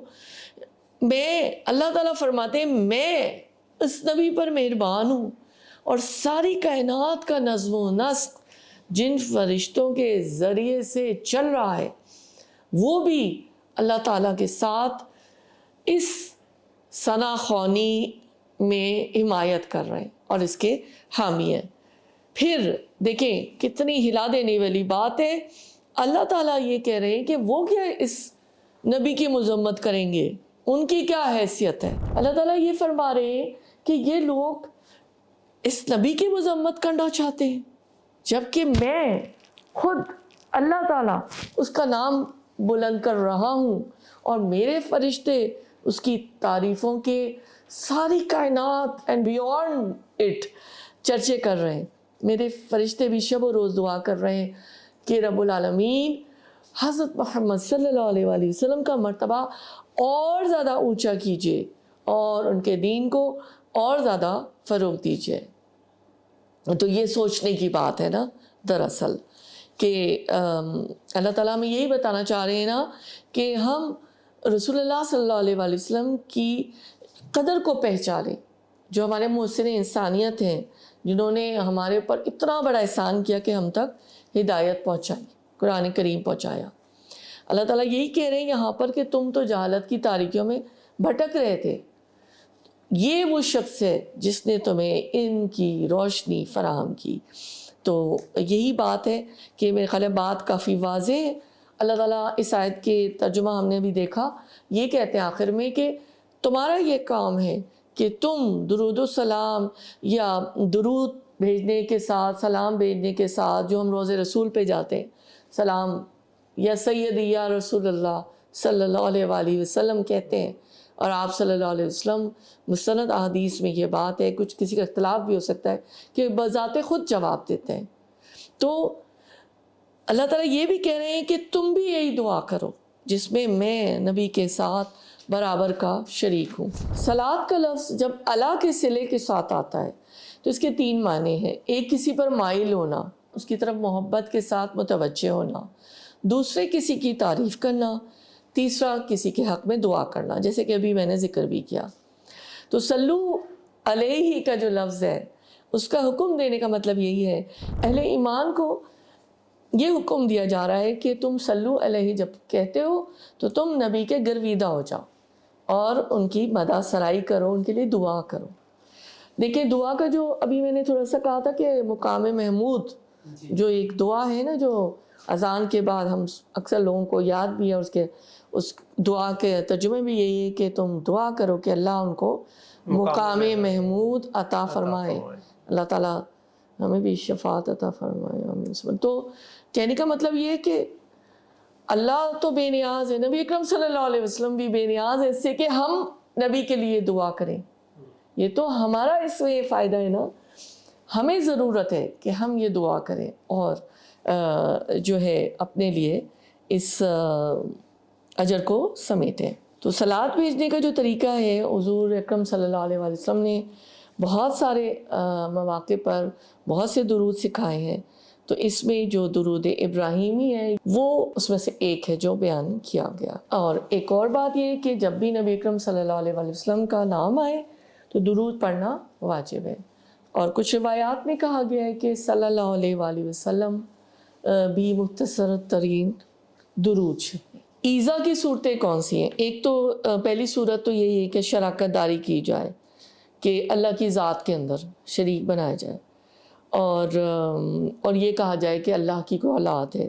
اللہ تعالیٰ فرماتے ہیں میں اس نبی پر مہربان ہوں اور ساری کائنات کا نظم و نسق جن فرشتوں کے ذریعے سے چل رہا ہے وہ بھی اللہ تعالیٰ کے ساتھ اس ثنا خوانی میں حمایت کر رہے ہیں اور اس کے حامی ہیں. پھر دیکھیں کتنی ہلا دینے والی بات ہے. اللہ تعالیٰ یہ کہہ رہے ہیں کہ وہ کیا اس نبی کی مذمت کریں گے، ان کی کیا حیثیت ہے. اللہ تعالیٰ یہ فرما رہے ہیں کہ یہ لوگ اس نبی کی مذمت کرنا چاہتے ہیں جبکہ میں خود اللہ تعالیٰ اس کا نام بلند کر رہا ہوں اور میرے فرشتے اس کی تعریفوں کے ساری کائنات اینڈ بیونڈ اٹ چرچے کر رہے ہیں. میرے فرشتے بھی شب و روز دعا کر رہے ہیں کہ رب العالمین حضرت محمد صلی اللہ علیہ وآلہ وسلم کا مرتبہ اور زیادہ اونچا کیجیے اور ان کے دین کو اور زیادہ فروغ دیجیے. تو یہ سوچنے کی بات ہے نا دراصل کہ اللہ تعالیٰ ہمیں یہی بتانا چاہ رہے ہیں نا کہ ہم رسول اللہ صلی اللہ علیہ وآلہ وسلم کی قدر کو پہچانیں، جو ہمارے محسن انسانیت ہیں، جنہوں نے ہمارے اوپر اتنا بڑا احسان کیا کہ ہم تک ہدایت پہنچائی، قرآن کریم پہنچایا. اللہ تعالیٰ یہی کہہ رہے ہیں یہاں پر کہ تم تو جہالت کی تاریکیوں میں بھٹک رہے تھے، یہ وہ شخص ہے جس نے تمہیں ان کی روشنی فراہم کی. تو یہی بات ہے کہ میرے خیال ہے بات کافی واضح ہے. اللہ تعالیٰ اس آیت کے ترجمہ ہم نے بھی دیکھا، یہ کہتے ہیں آخر میں کہ تمہارا یہ کام ہے کہ تم درود و سلام یا درود بھیجنے کے ساتھ، سلام بھیجنے کے ساتھ، جو ہم روز رسول پہ جاتے ہیں، سلام یا سیدی یا رسول اللہ صلی اللہ علیہ وآلہ وسلم کہتے ہیں، اور آپ صلی اللہ علیہ وسلم مستند احادیث میں یہ بات ہے، کچھ کسی کا اختلاف بھی ہو سکتا ہے کہ بذات خود جواب دیتے ہیں. تو اللہ تعالیٰ یہ بھی کہہ رہے ہیں کہ تم بھی یہی دعا کرو جس میں میں نبی کے ساتھ برابر کا شریک ہوں. صلات کا لفظ جب اللہ کے صلے کے ساتھ آتا ہے تو اس کے 3 معنی ہیں. ایک کسی پر مائل ہونا، اس کی طرف محبت کے ساتھ متوجہ ہونا، دوسرے کسی کی تعریف کرنا، تیسرا کسی کے حق میں دعا کرنا، جیسے کہ ابھی میں نے ذکر بھی کیا. تو صلو علیہ کا جو لفظ ہے اس کا حکم دینے کا مطلب یہی ہے، اہل ایمان کو یہ حکم دیا جا رہا ہے کہ تم صلو علیہ جب کہتے ہو تو تم نبی کے گرویدہ ہو جاؤ اور ان کی مدح سرائی کرو، ان کے لیے دعا کرو. دیکھیں دعا کا جو ابھی میں نے تھوڑا سا کہا تھا کہ مقام محمود جو ایک دعا ہے نا، جو اذان کے بعد ہم اکثر لوگوں کو یاد بھی ہے، اس دعا کے ترجمے بھی یہی ہے کہ تم دعا کرو کہ اللہ ان کو مقام محمود عطا فرمائے. اللہ تعالیٰ ہمیں بھی شفاعت عطا فرمائے. آمین. تو کہنے کا مطلب یہ ہے کہ اللہ تو بے نیاز ہے، نبی اکرم صلی اللہ علیہ وسلم بھی بے نیاز ہے اس سے کہ ہم نبی کے لیے دعا کریں. یہ تو ہمارا اس میں فائدہ ہے نا، ہمیں ضرورت ہے کہ ہم یہ دعا کریں اور جو ہے اپنے لیے اس اجر کو سمیٹیں. تو صلات بھیجنے کا جو طریقہ ہے، حضور اکرم صلی اللہ علیہ وسلم نے بہت سارے مواقع پر بہت سے درود سکھائے ہیں. تو اس میں جو درود ابراہیمی ہے وہ اس میں سے ایک ہے جو بیان کیا گیا. اور ایک اور بات یہ ہے کہ جب بھی نبی اکرم صلی اللہ علیہ وسلم کا نام آئے تو درود پڑھنا واجب ہے. اور کچھ روایات میں کہا گیا ہے کہ صلی اللہ علیہ وآلہ وسلم بھی مختصر ترین درود ہے. ایذا کی صورتیں کون سی ہیں؟ ایک تو پہلی صورت تو یہی ہے کہ شراکت داری کی جائے، کہ اللہ کی ذات کے اندر شریک بنایا جائے، اور یہ کہا جائے کہ اللہ کی کوئی اولاد ہے.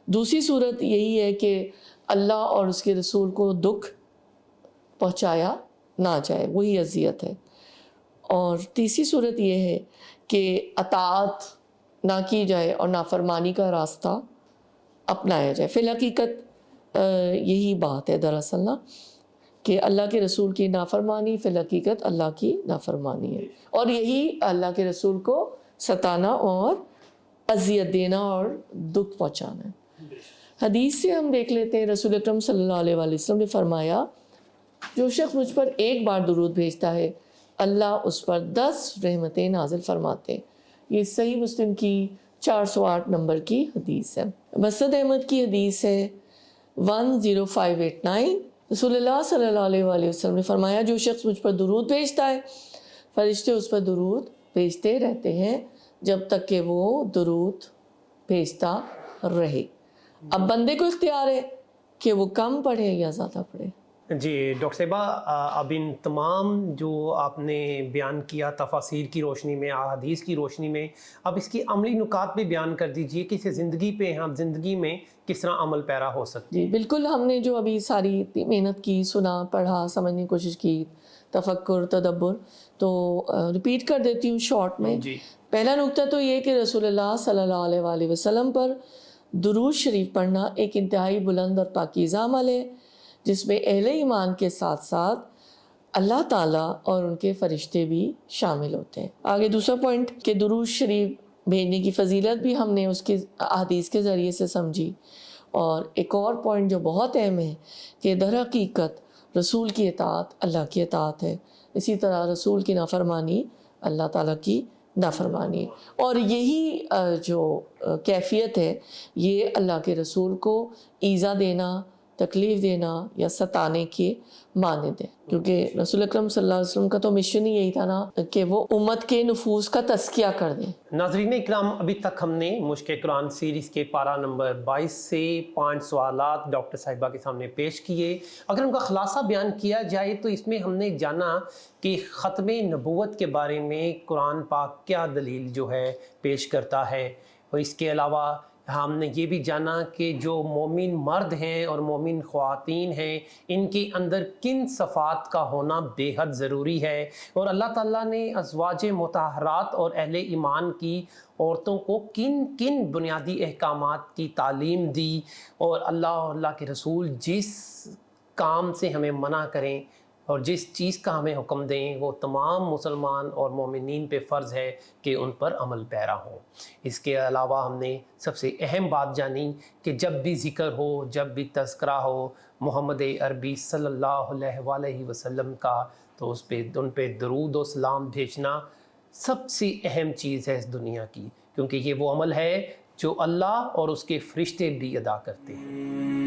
دوسری صورت یہی ہے کہ اللہ اور اس کے رسول کو دکھ پہنچایا نہ جائے، وہی اذیت ہے. اور تیسری صورت یہ ہے کہ اطاعت نہ کی جائے اور نافرمانی کا راستہ اپنایا جائے. فی الحقیقت یہی بات ہے دراصل نا، کہ اللہ کے رسول کی نافرمانی فی الحقیقت اللہ کی نافرمانی ہے، اور یہی اللہ کے رسول کو ستانا اور اذیت دینا اور دکھ پہنچانا ہے. حدیث سے ہم دیکھ لیتے ہیں، رسول اکرم صلی اللہ علیہ وآلہ وسلم نے فرمایا جو شخص مجھ پر ایک بار درود بھیجتا ہے اللہ اس پر 10 رحمتیں نازل فرماتے ہیں. یہ صحیح مسلم کی 408 نمبر کی حدیث ہے. مسند احمد کی حدیث ہے 10589. رسول اللہ صلی اللہ علیہ وآلہ وسلم نے فرمایا جو شخص مجھ پر درود بھیجتا ہے فرشتے اس پر درود بھیجتے رہتے ہیں جب تک کہ وہ درود بھیجتا رہے. اب بندے کو اختیار ہے کہ وہ کم پڑھے یا زیادہ پڑھے. جی ڈاکٹر صاحبہ، اب ان تمام جو آپ نے بیان کیا تفاسیر کی روشنی میں، احادیث کی روشنی میں، اب اس کی عملی نکات بھی بیان کر دیجئے کہ اسے زندگی پہ ہم زندگی میں کس طرح عمل پیرا ہو سکتے. جی بالکل، ہم نے جو ابھی ساری محنت کی، سنا، پڑھا، سمجھنے کی کوشش کی، تفکر، تدبر، تو ریپیٹ کر دیتی ہوں شارٹ میں. جی پہلا نقطہ تو یہ کہ رسول اللہ صلی اللہ علیہ وآلہ وسلم پر درود شریف پڑھنا ایک انتہائی بلند اور پاکیزہ عمل ہے جس میں اہل ایمان کے ساتھ ساتھ اللہ تعالیٰ اور ان کے فرشتے بھی شامل ہوتے ہیں۔ آگے دوسرا پوائنٹ کہ درود شریف بھیجنے کی فضیلت بھی ہم نے اس کے احادیث کے ذریعے سے سمجھی، اور ایک اور پوائنٹ جو بہت اہم ہے کہ در حقیقت رسول کی اطاعت اللہ کی اطاعت ہے، اسی طرح رسول کی نافرمانی اللہ تعالیٰ کی نافرمانی، اور یہی جو کیفیت ہے یہ اللہ کے رسول کو ایذا دینا، تکلیف دینا یا ستانے کے مانند ہے، کیونکہ رسول اکرم صلی اللہ علیہ وسلم کا تو مشن ہی یہی تھا نا کہ وہ امت کے نفوس کا تزکیہ کر دیں۔ ناظرین اکرام، ابھی تک ہم نے مشق قرآن سیریز کے پارہ نمبر 22 سے 5 سوالات ڈاکٹر صاحبہ کے سامنے پیش کیے۔ اگر ان کا خلاصہ بیان کیا جائے تو اس میں ہم نے جانا کہ ختم نبوت کے بارے میں قرآن پاک کیا دلیل جو ہے پیش کرتا ہے، اور اس کے علاوہ ہم نے یہ بھی جانا کہ جو مومن مرد ہیں اور مومن خواتین ہیں ان کے اندر کن صفات کا ہونا بے حد ضروری ہے، اور اللہ تعالیٰ نے ازواج مطہرات اور اہل ایمان کی عورتوں کو کن کن بنیادی احکامات کی تعلیم دی، اور اللہ کے رسول جس کام سے ہمیں منع کریں اور جس چیز کا ہمیں حکم دیں وہ تمام مسلمان اور مومنین پہ فرض ہے کہ ان پر عمل پیرا ہوں۔ اس کے علاوہ ہم نے سب سے اہم بات جانی کہ جب بھی ذکر ہو، جب بھی تذکرہ ہو محمد عربی صلی اللہ علیہ وسلم کا، تو ان پہ درود و سلام بھیجنا سب سے اہم چیز ہے اس دنیا کی، کیونکہ یہ وہ عمل ہے جو اللہ اور اس کے فرشتے بھی ادا کرتے ہیں۔